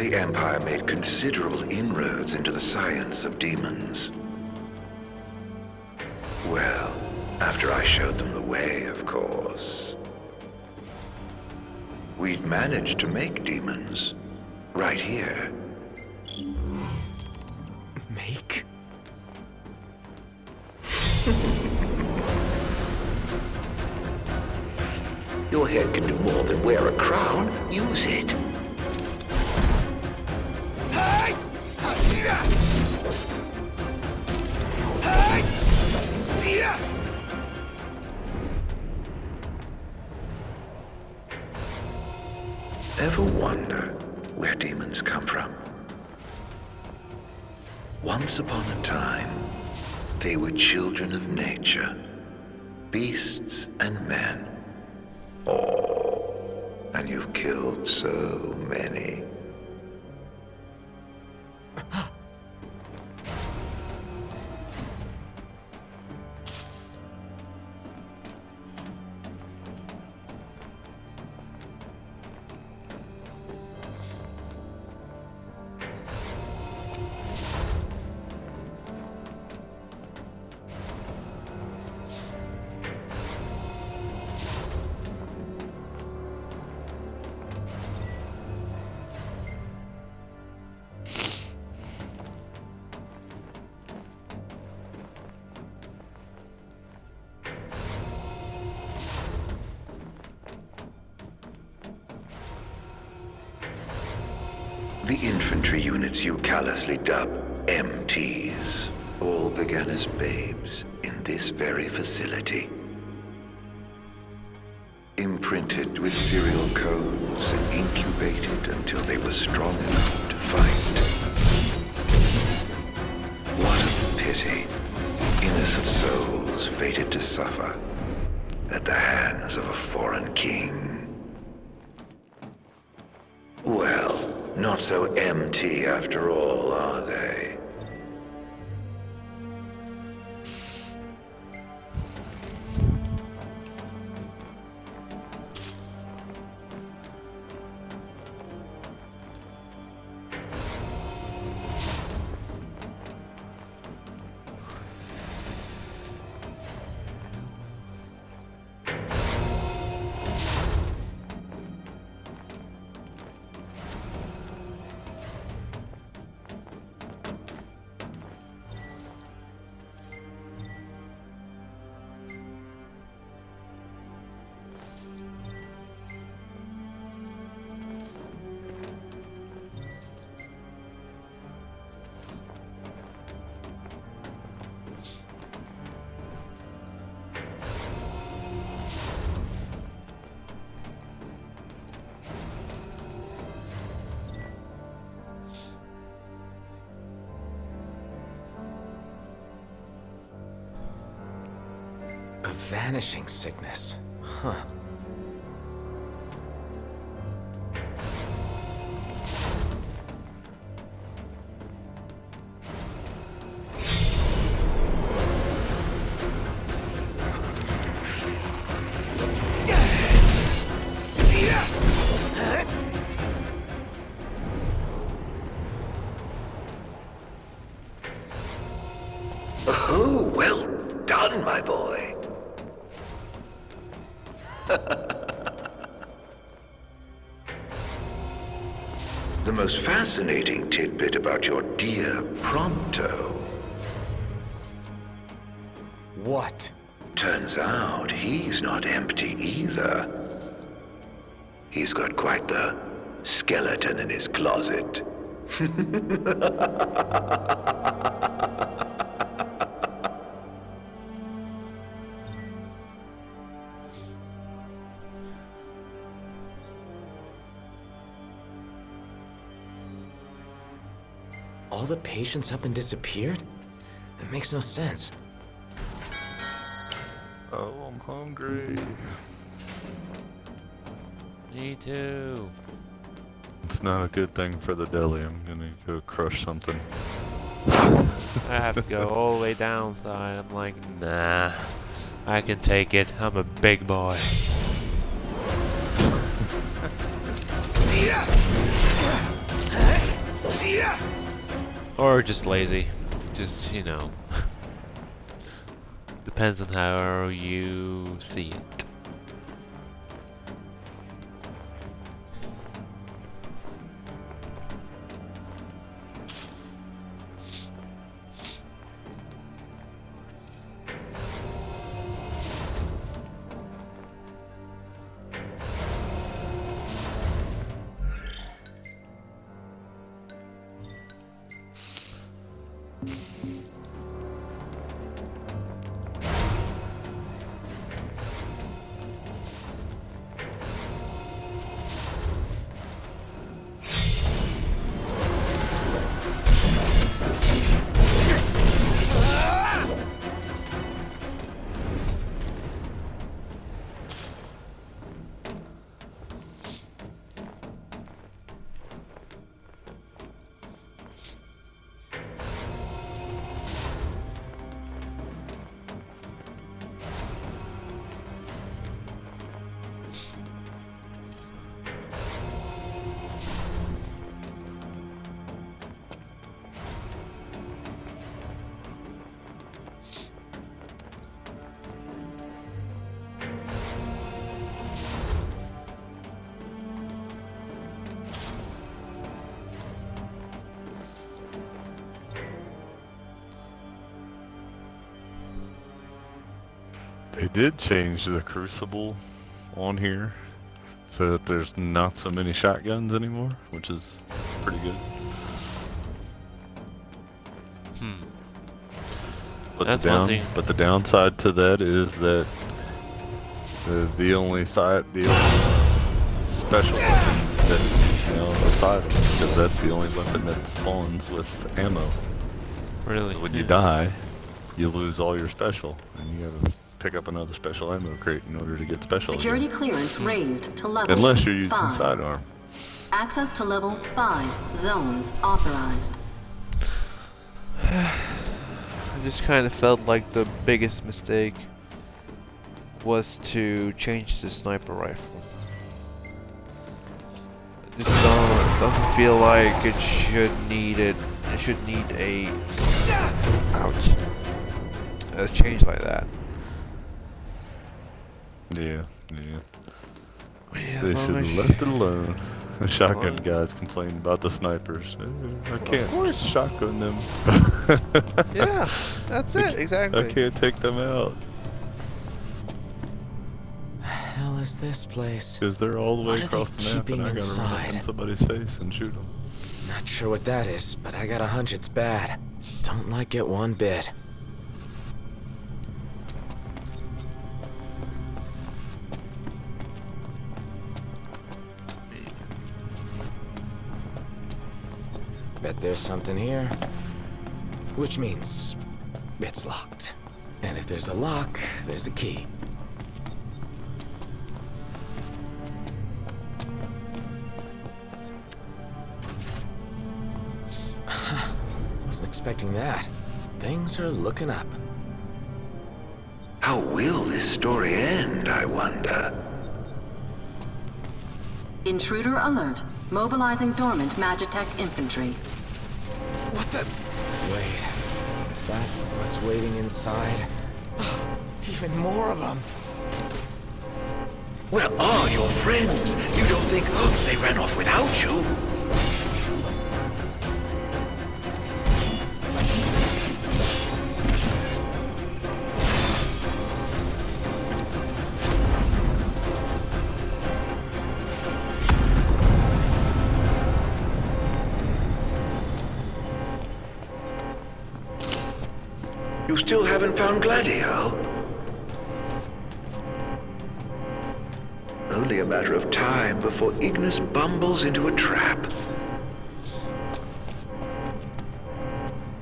The Empire made considerable inroads into the science of demons. Well, after I showed them the way, of course. We'd managed to make demons right here. Make? Your head can do more than wear a crown. Use it. Ever wonder where demons come from? Once upon a time, they were children of nature, beasts and men. Oh, and you've killed so many. The infantry units you callously dub MTs all began as babes in this very facility. Imprinted with serial codes and incubated until they were strong enough to fight. What a pity. Innocent souls fated to suffer at the hands of a foreign king. Well, not so MT after all, are they? A vanishing sickness. Huh. Oh, well done, my boy. The most fascinating tidbit about your dear Pronto. What? Turns out he's not empty either. He's got quite the skeleton in his closet. All the patients up and disappeared? That makes no sense. Oh, I'm hungry. Me too. It's not a good thing for the deli. I'm gonna go crush something. I have to go all the way downside. I'm like, nah. I can take it. I'm a big boy. Or just lazy. Just, you know. Depends on how you see it. They did change the crucible on here so that there's not so many shotguns anymore, which is pretty good. But That's the one thing. But the downside to that is that the only special weapon that is a side of it, because that's the only weapon that spawns with ammo. Really? When you die, you lose all your special, and you gotta pick up another special ammo crate in order to get special. Security again. clearance raised to level Unless you're using 5. sidearm. Access to level 5. Zones authorized. I just kind of felt like the biggest mistake was to change the sniper rifle. It just doesn't feel like it should need it. It should need a change like that. Yeah. Yeah, They as should long have as left it alone. The shotgun guys complain about the snipers. I can't shotgun them. Yeah, that's it, exactly. I can't take them out. The hell is this place? Because they're all the way What are across they the map and I keeping gotta run up in inside? somebody's face and shoot them. Not sure what that is, but I got a hunch it's bad. Don't like it one bit. Bet there's something here. Which means it's locked. And if there's a lock, there's a key. Wasn't expecting that. Things are looking up. How will this story end, I wonder? Intruder alert. Mobilizing dormant Magitech infantry. What the? Wait. Is that what's waiting inside? Even more of them. Where are your friends? You don't think they ran off without you? You still haven't found Gladio? Only a matter of time before Ignis bumbles into a trap.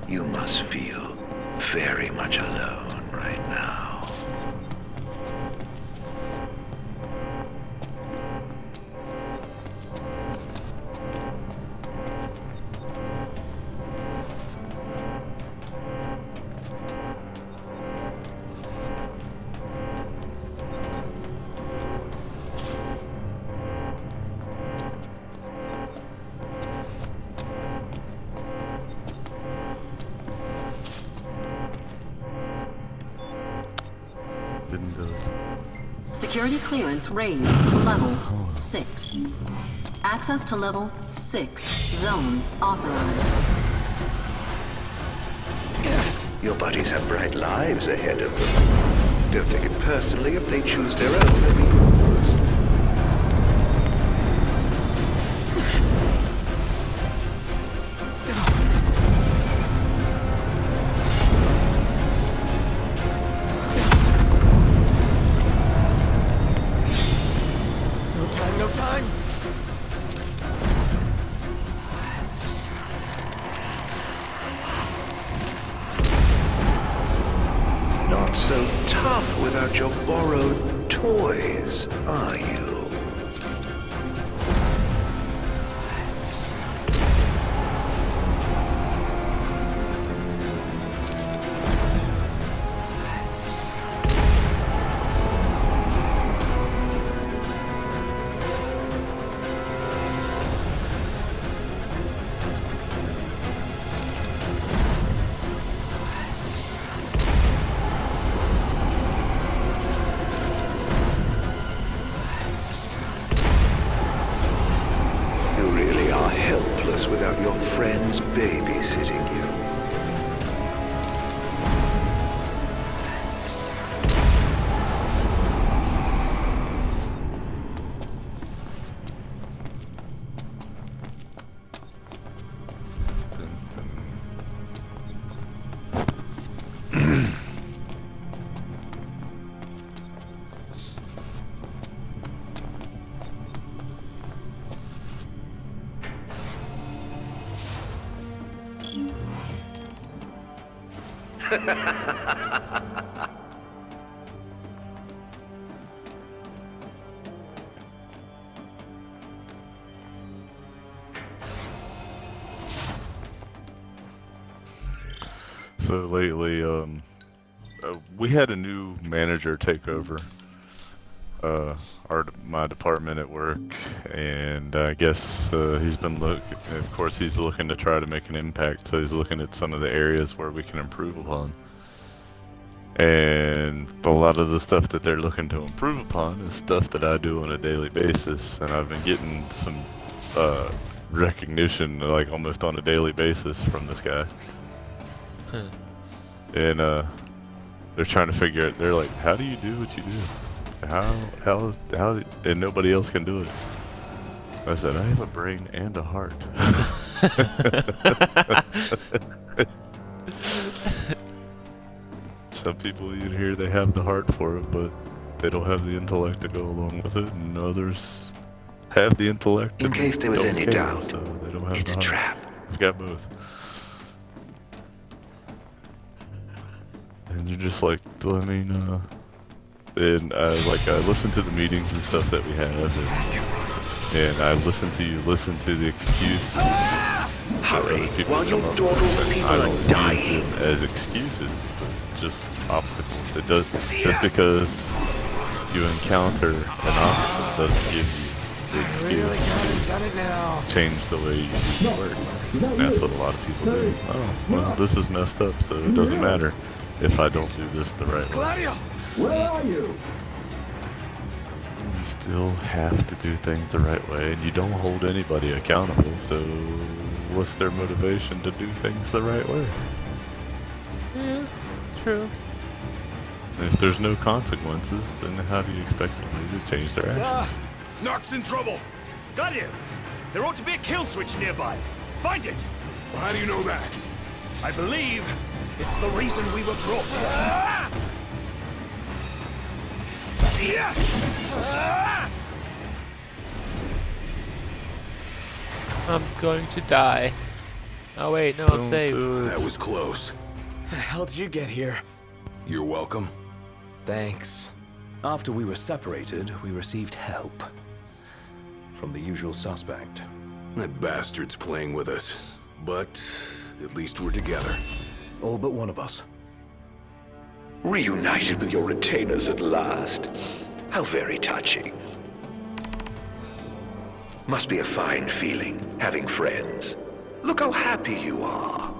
You must feel very much alone right now. Didn't do it. Security clearance raised to level 6. Access to level 6 zones authorized. Your buddies have bright lives ahead of them. Don't take it personally if they choose their own amigos. No time. Not so tough without your borrowed toys, are you? Without your friends babysitting you. So lately, we had a new manager take over my department at work, and I guess he's been of course he's looking to try to make an impact, so he's looking at some of the areas where we can improve upon. And a lot of the stuff that they're looking to improve upon is stuff that I do on a daily basis, and I've been getting some recognition like almost on a daily basis from this guy. And they're trying to figure out, they're like, how do you do what you do? How and nobody else can do it. I said, I have a brain and a heart. Some people you hear they have the heart for it, but they don't have the intellect to go along with it, and others have the intellect. In case there was any doubt, so they don't have it's the a heart. trap. We've got both. And you're just like, well, I mean, and I listen to the meetings and stuff that we have, and I listen to the excuses. Hurry, while you come up dawdle, with, people I are don't use dying. them as excuses, but just obstacles. It does, just because you encounter an obstacle doesn't give you the excuse to change the way you do your work. And that's what a lot of people do. Oh, well, this is messed up, so it doesn't matter if I don't do this the right way. Where are you? You still have to do things the right way, and you don't hold anybody accountable, so what's their motivation to do things the right way? Yeah, true. And if there's no consequences, then how do you expect somebody to change their actions? Narc's in trouble! Got him! There ought to be a kill switch nearby. Find it! Well, how do you know that? I believe it's the reason we were brought here. I'm going to die. Oh wait, no, I'm saved. That was close. The hell did you get here? You're welcome. Thanks. After we were separated, we received help from the usual suspect. That bastard's playing with us. But at least we're together. All but one of us. Reunited with your retainers at last. How very touching. Must be a fine feeling, having friends. Look how happy you are.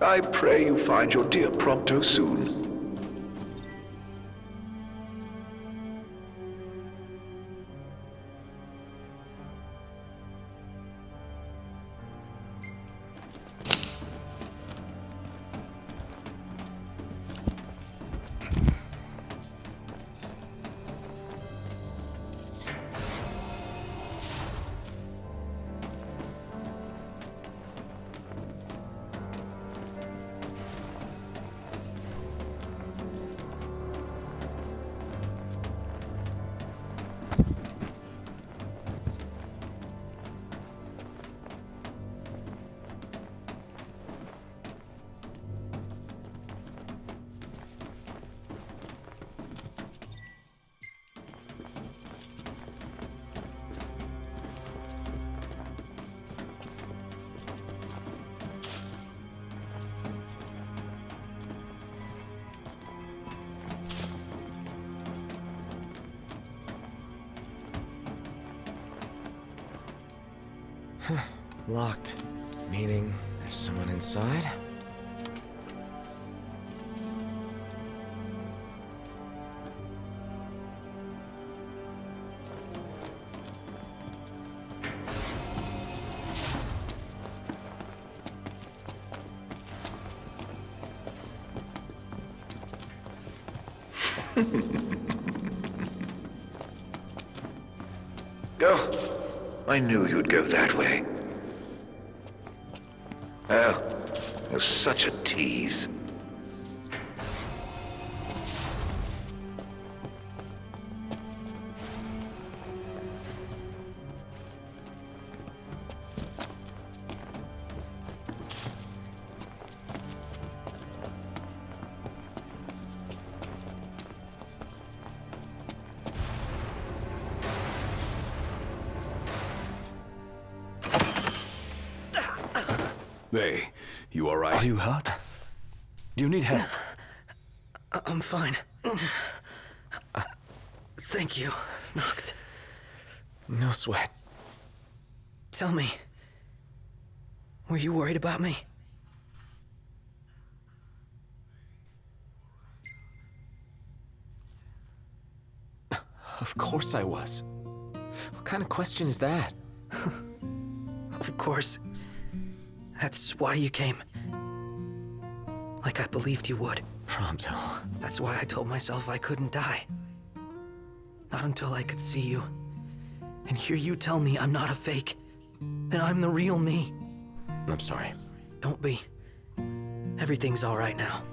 I pray you find your dear Prompto soon. Locked. Meaning there's someone inside? Oh, I knew you'd go that way. Oh, you're such a tease. Hey, you alright? Are you hurt? Do you need help? I'm fine. Thank you, Noct. No sweat. Tell me, were you worried about me? Of course I was. What kind of question is that? Of course. That's why you came. Like I believed you would. Prompto. That's why I told myself I couldn't die. Not until I could see you. And hear you tell me I'm not a fake. That I'm the real me. I'm sorry. Don't be. Everything's all right now.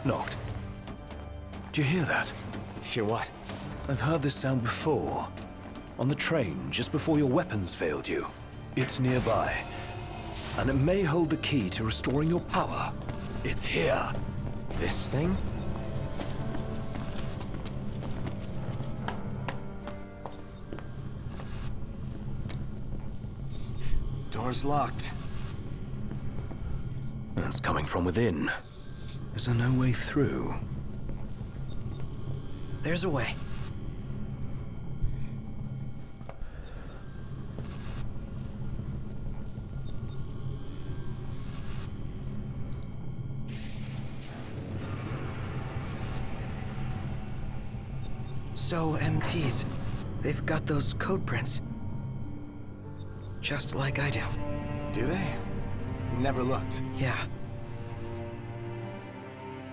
Noct. Do you hear that? Hear what? I've heard this sound before. On the train, just before your weapons failed you. It's nearby. And it may hold the key to restoring your power. It's here. This thing? Door's locked. It's coming from within. Is there no way through? There's a way. SOMTs. They've got those code prints. Just like I do. Do they? Never looked. Yeah.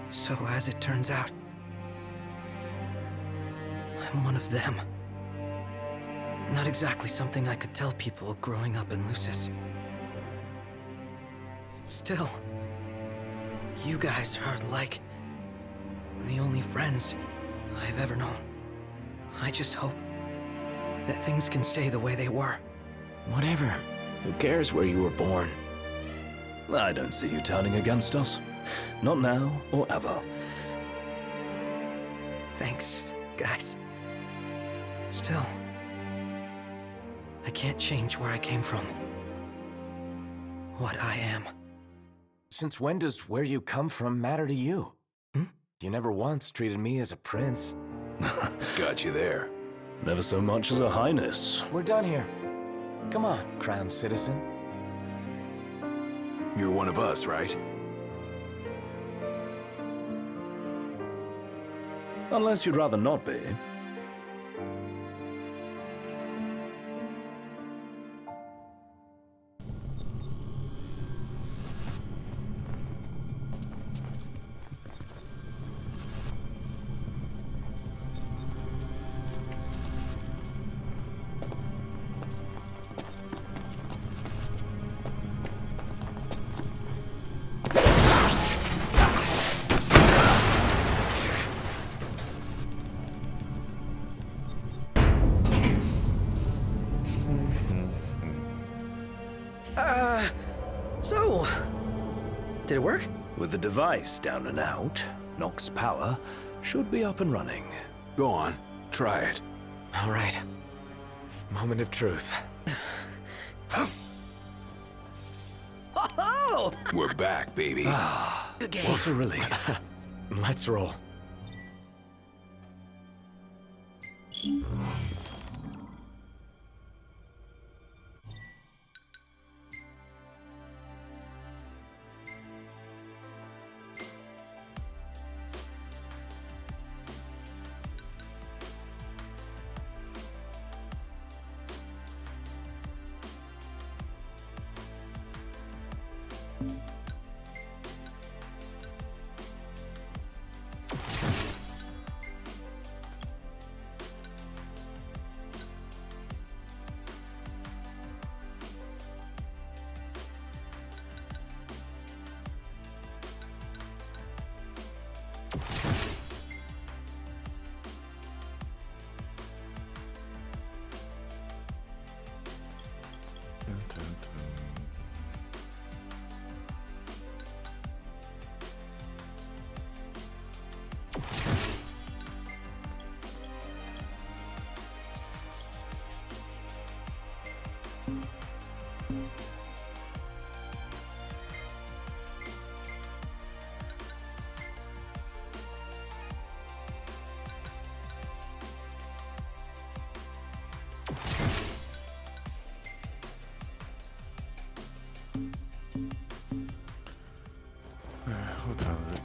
So as it turns out, I'm one of them. Not exactly something I could tell people growing up in Lucis. Still, you guys are like the only friends I've ever known. I just hope that things can stay the way they were. Whatever. Who cares where you were born? I don't see you turning against us. Not now or ever. Thanks, guys. Still, I can't change where I came from. What I am. Since when does where you come from matter to you? You never once treated me as a prince. It's got you there. Never so much as a highness. We're done here. Come on, crowned citizen. You're one of us, right? Unless you'd rather not be. So, did it work? With the device down and out, Nox's power should be up and running. Go on, try it. All right. Moment of truth. Oh! We're back, baby. Good game. What a relief. Let's roll. What time is it?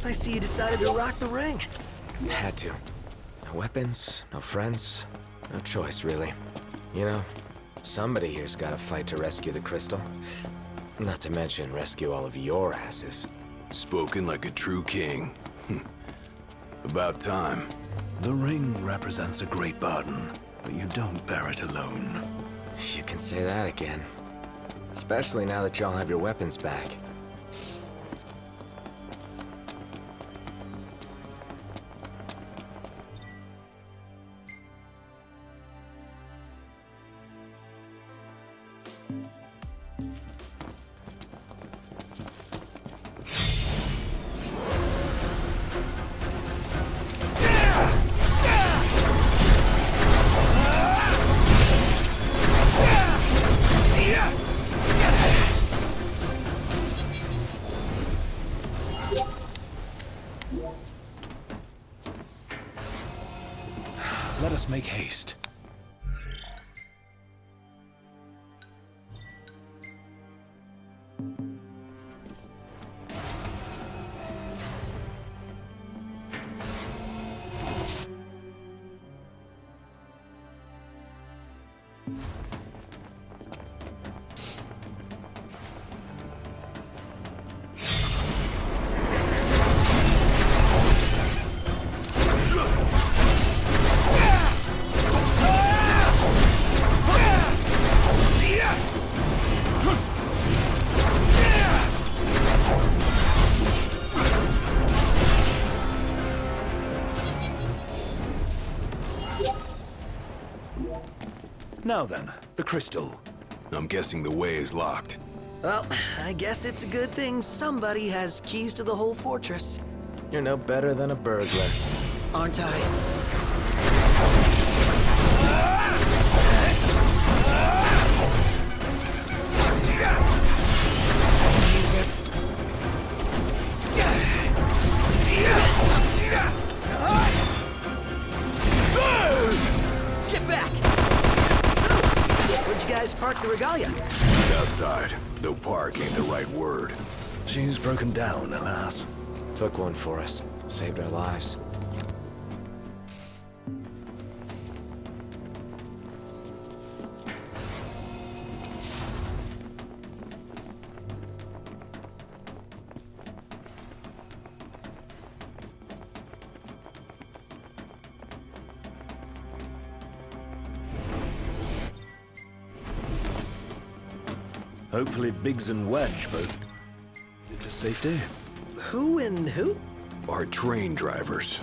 I see you decided to rock the ring. Had to. No weapons, no friends, no choice, really. You know, somebody here's gotta fight to rescue the crystal. Not to mention rescue all of your asses. Spoken like a true king. About time. The ring represents a great burden, but you don't bear it alone. You can say that again. Especially now that y'all have your weapons back. Now then, the crystal. I'm guessing the way is locked. Well, I guess it's a good thing somebody has keys to the whole fortress. You're no better than a burglar. Aren't I? Get back! Where'd you guys park the regalia? Outside, though park ain't the right word. She's broken down, alas. Took one for us. Saved our lives. Hopefully Biggs and Wedge both get to safety. Who and who? Our train drivers.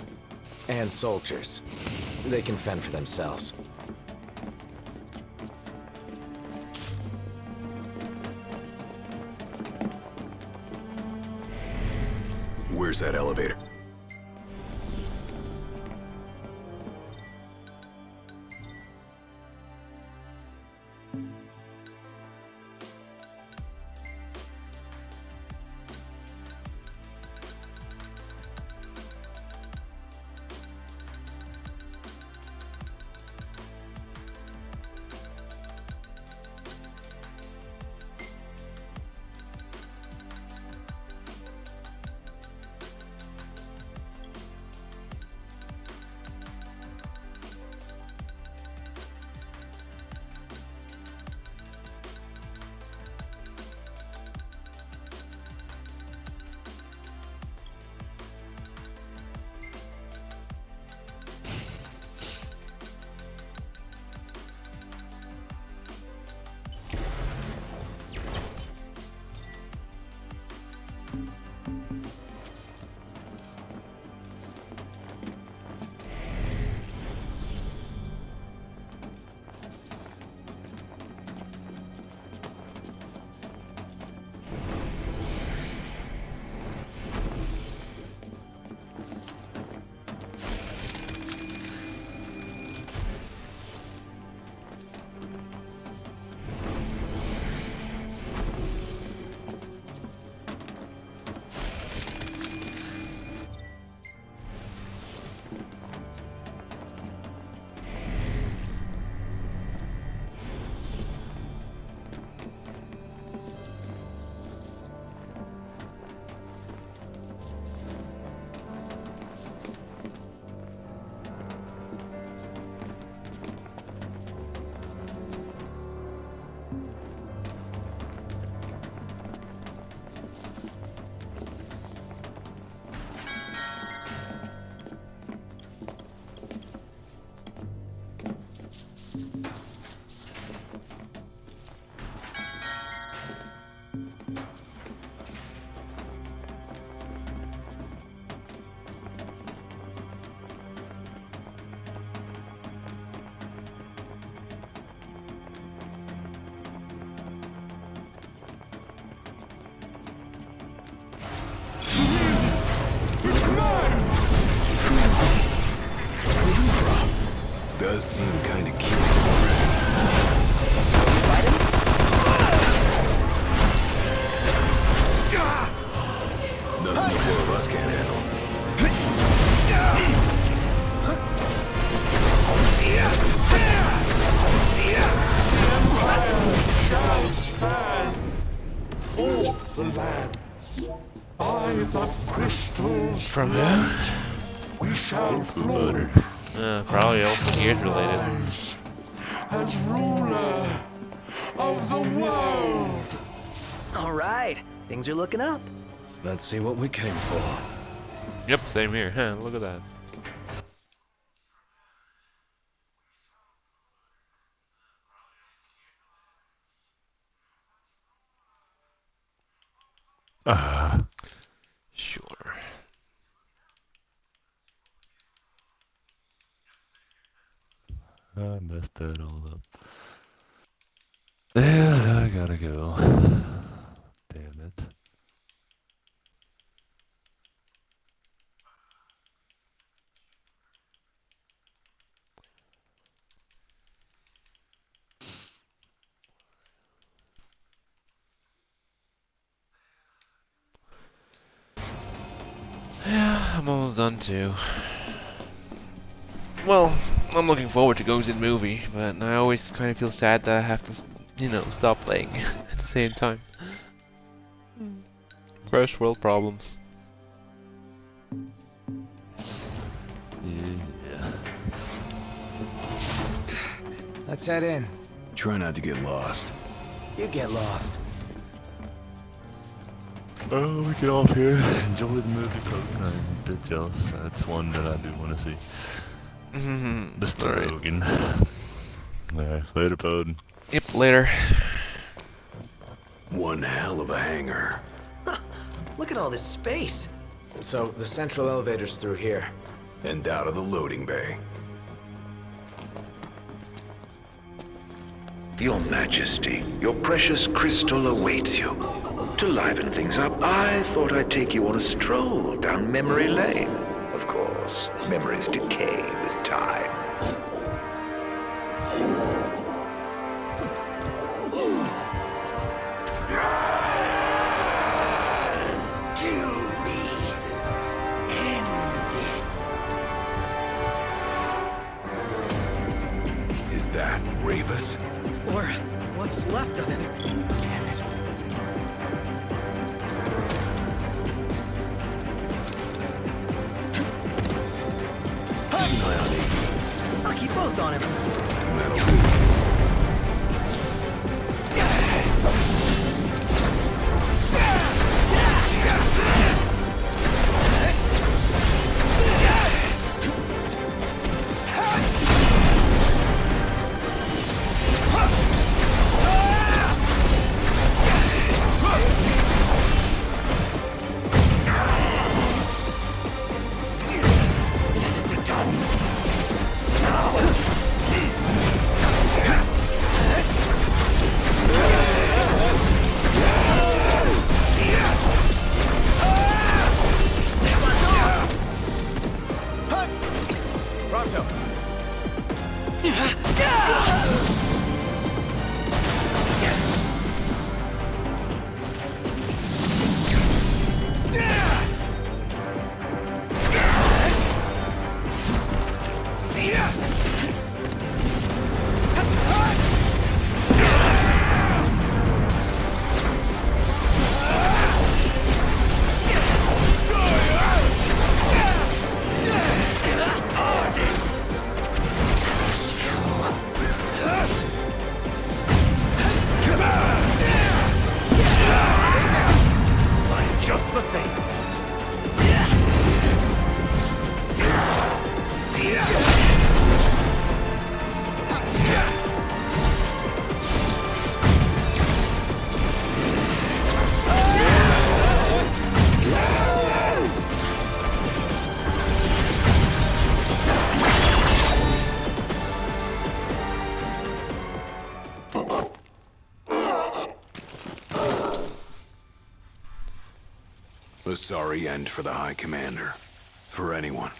And soldiers. They can fend for themselves. Where's that elevator? Does seem kinda cute. Nothing the four of us can't handle. Shall span all the lands. By the crystals From light, we shall flow. Probably also gears related. As ruler of the world. All right, things are looking up. Let's see what we came for. Yep, same here. Huh, look at that. Sure. I messed that all up. And I gotta go. Damn it. Yeah, I'm almost done too. Well, I'm looking forward to going to the movie, but I always kind of feel sad that I have to, you know, stop playing at the same time. First world problems. Yeah. Let's head in. Try not to get lost. You get lost. Oh, we get off here. Enjoy the movie, Poeddn. I'm a bit jealous. That's one that I do want to see. Mr. Alright. Rogan. Alright, later, Poeddn. Yep, later. One hell of a hangar. Look at all this space. So, the central elevator's through here. And out of the loading bay. Your Majesty, your precious crystal awaits you. To liven things up, I thought I'd take you on a stroll down memory lane. Of course, memories decay with time. Kill me. End it. Is that Ravis? Or what's left of him. Damn it. I'll keep both on him. That'll do. Just the thing. A sorry end for the High Commander. For anyone.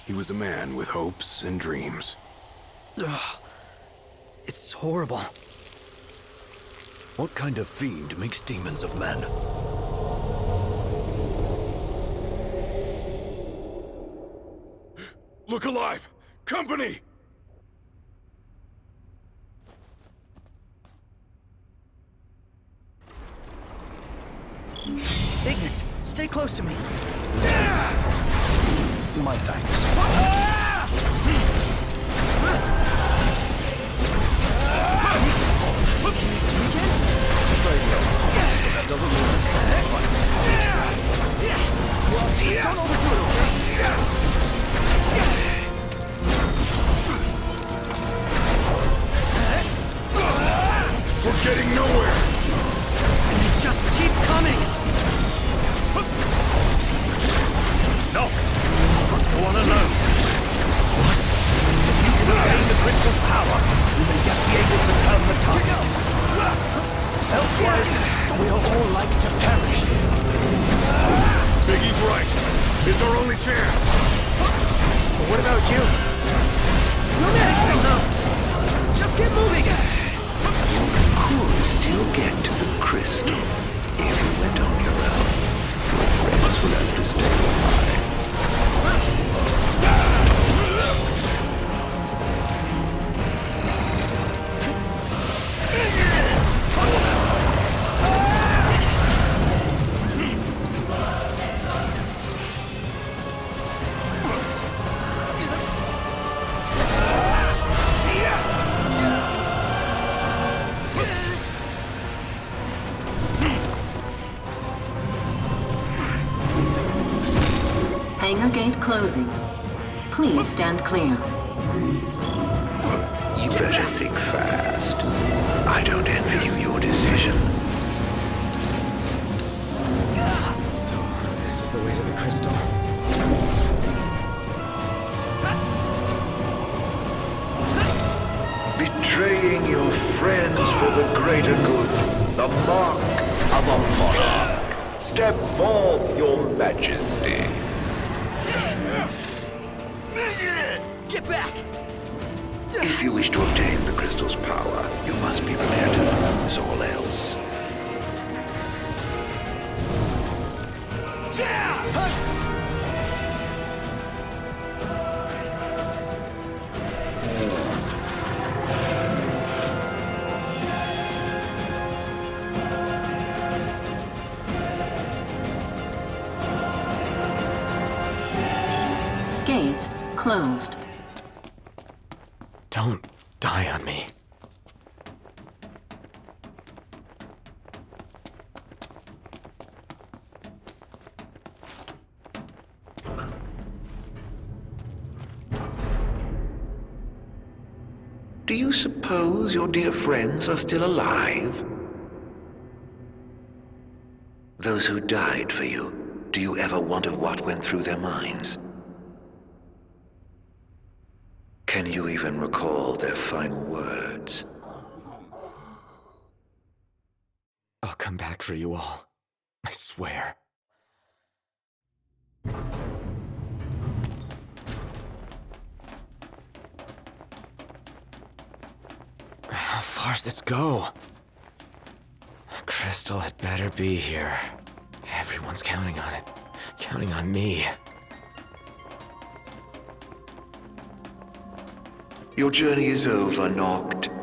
He was a man with hopes and dreams. Ugh. It's horrible. What kind of fiend makes demons of men? Look alive! Company! Ignis, stay close to me. My thanks. Can you sneak it? That doesn't mean Well, don't overdo it, okay? We're getting nowhere! And you just keep coming! No! Must go on alone. What? If you can obtain the crystal's power, you may yet be able to turn the tide. We'll all like to perish. Biggie's right. It's our only chance. But what about you? You'll manage somehow. Just get moving. You could still get to the crystal if you went on your own. Your friends will have to stay behind. Hangar gate closing. Please stand clear. You better think fast. I don't envy you your decision. So, this is the way to the crystal? Betraying your friends for the greater good. The mark of a monarch. Step forth, your majesty. Get back! If you wish to obtain the crystal's power, you must be prepared to lose all else. Gate closed. Don't die on me. Do you suppose your dear friends are still alive? Those who died for you, do you ever wonder what went through their minds? Can you even recall their final words? I'll come back for you all. I swear. How far's this go? Crystal had better be here. Everyone's counting on it. Counting on me. Your journey is over, Noct.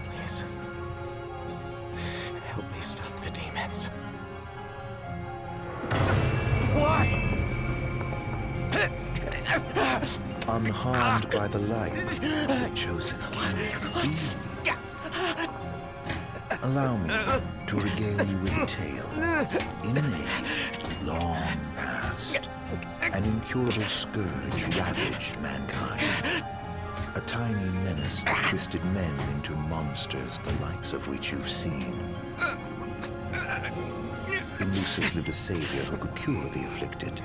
Please. Help me stop the demons. Why? Unharmed by the light, the chosen king. Allow me to regale you with a tale. In an age long past, an incurable scourge ravaged mankind. A tiny menace that twisted men into monsters, the likes of which you've seen. In Lucis lived a savior who could cure the afflicted.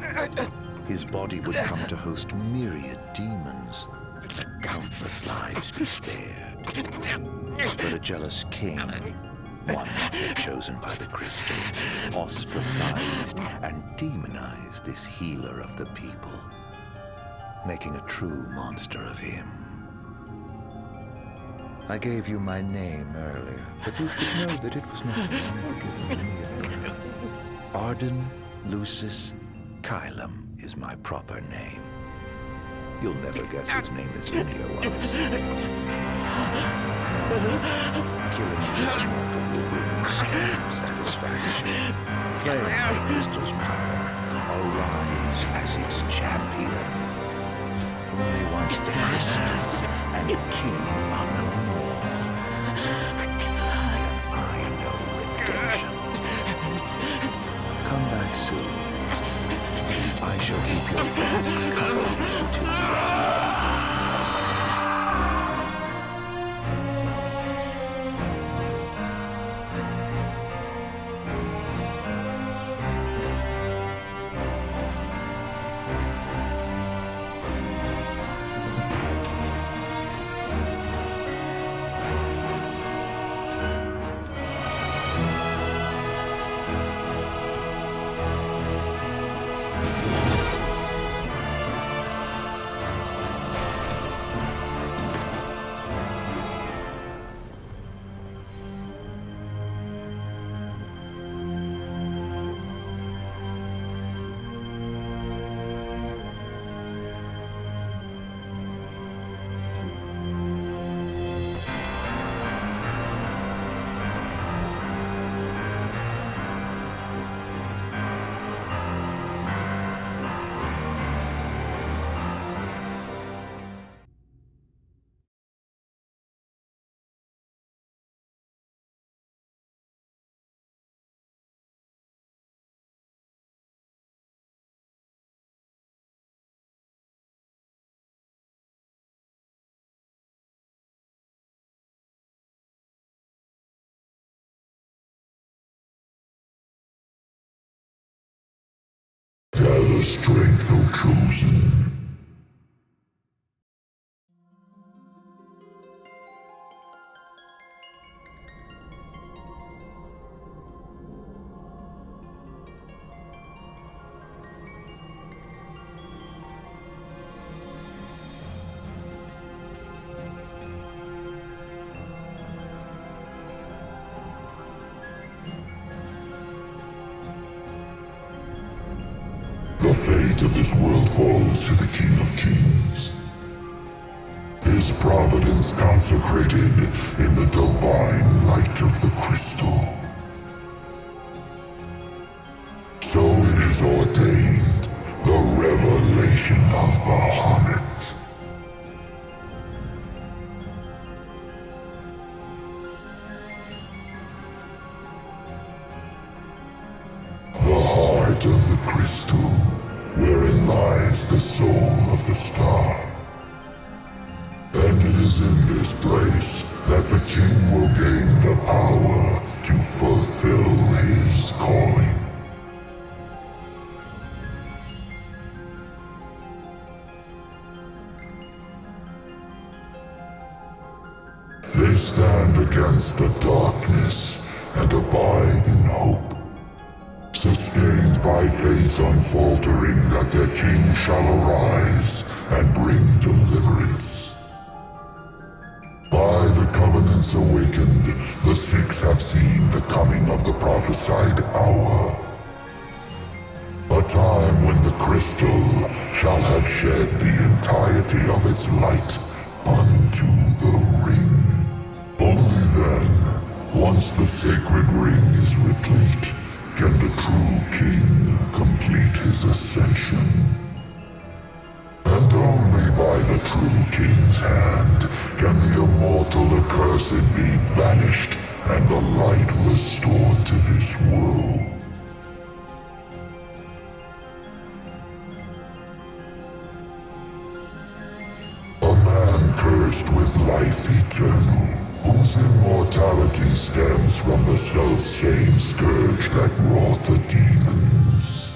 His body would come to host myriad demons. Countless lives be spared. But a jealous king, one not yet chosen by the crystal, ostracized and demonized this healer of the people, making a true monster of him. I gave you my name earlier, but you should know that it was not the one given me at birth. Poeddn Lucis Kylum is my proper name. You'll never guess whose name this Linnea was. Killing you as a mortal will bring me some satisfaction. Claim the crystal's power, arise as its champion. Only once the crystal and king are no more, can I know redemption. Come back soon. I I shall keep your friends company to the Gather strength, O chosen. The fate of this world falls to the King of Kings. His providence consecrated in the divine light of the crystal. So it is ordained, the revelation of Bahamut. The heart of the crystal, wherein lies the soul of the star. And it is in this place that the king will gain the power to fulfill his calling. They stand against the darkness and abide in hope, sustained by faith unfaltering that their king shall arise and bring deliverance. By the covenants awakened, the six have seen the coming of the prophesied hour. A time when the crystal shall have shed the entirety of its light unto the ring. Only then, once the sacred ring is replete, can the true king complete his ascension. And only by the true king's hand can the immortal accursed be banished and the light restored to this world. A man cursed with life eternal, whose immortality stems from the self-same scourge that wrought the demons.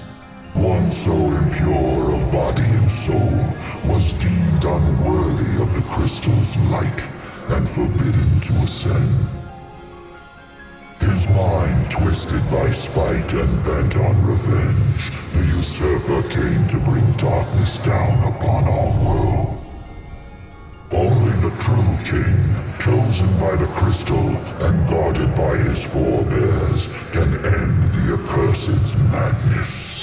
One so impure of body and soul was deemed unworthy of the crystal's light and forbidden to ascend. His mind twisted by spite and bent on revenge, the usurper came to bring darkness down upon our world. Only the true king, chosen by the crystal and guarded by his forebears, can end the accursed's madness.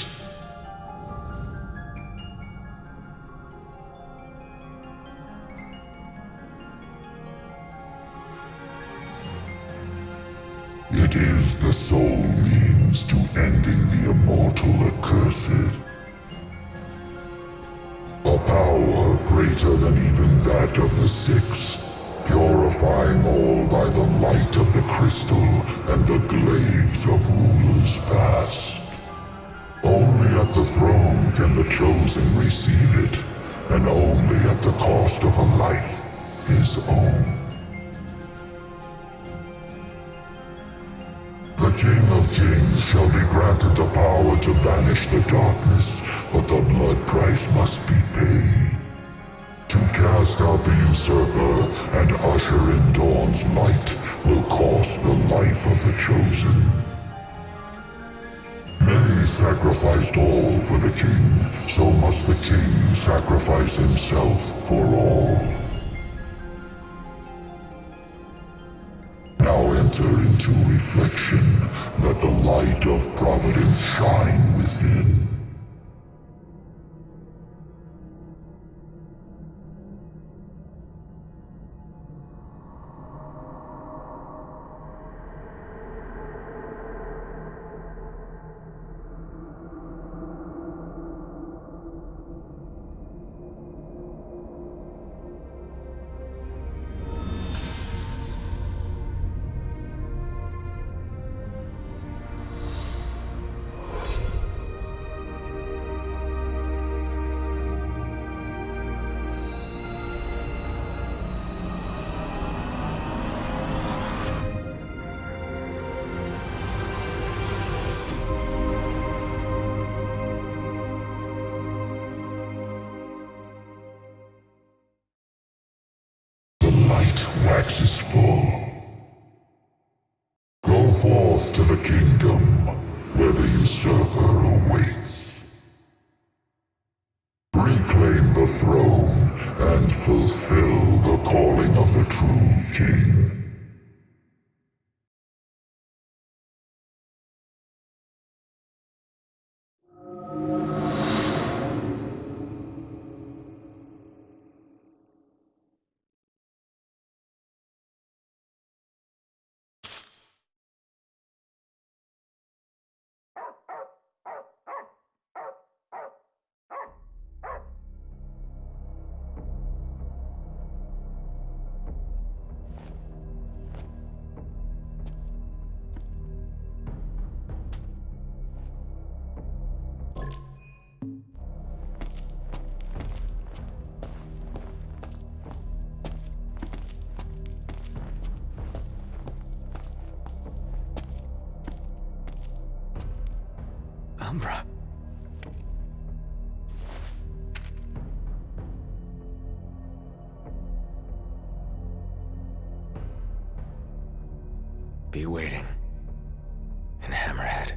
It is the sole means to ending the immortal accursed. A power greater than even that of the Six, purifying all by the light of the crystal and the glaives of rulers past. Only at the throne can the the chosen receive it, and only at the cost of a life, his own. The King of Kings shall be granted the power to banish the darkness, but the blood price must be paid. To cast out the usurper and usher in dawn's light will cost the life of the chosen. Many sacrificed all for the king, so must the king sacrifice himself for all. Now enter into reflection, let the light of providence shine within. Waxes full. Go forth to the kingdom, where the usurper awaits. Reclaim the throne, and fulfill the calling of the true king. Umbra. Be waiting. In Hammerhead.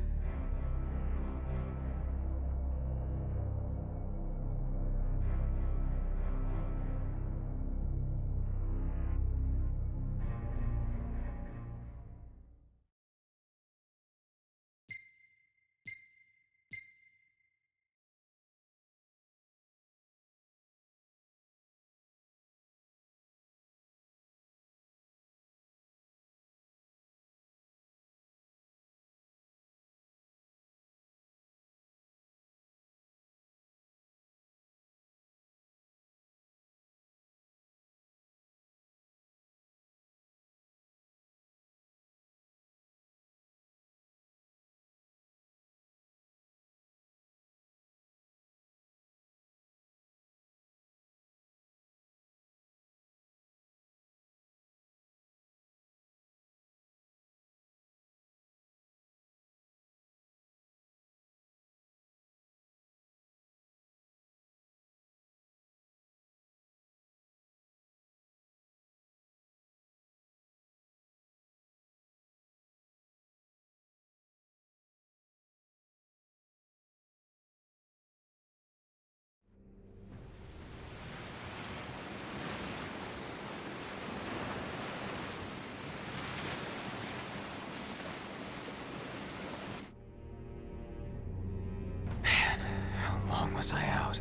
How long was I out?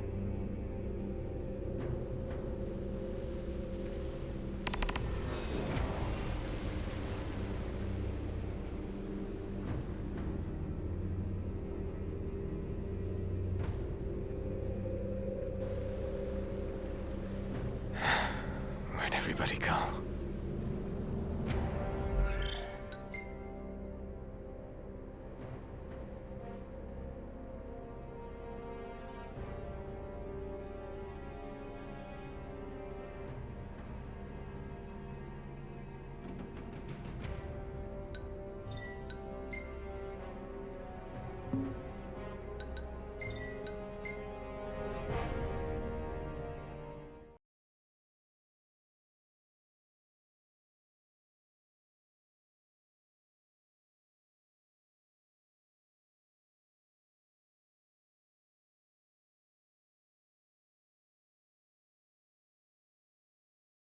Where'd everybody go?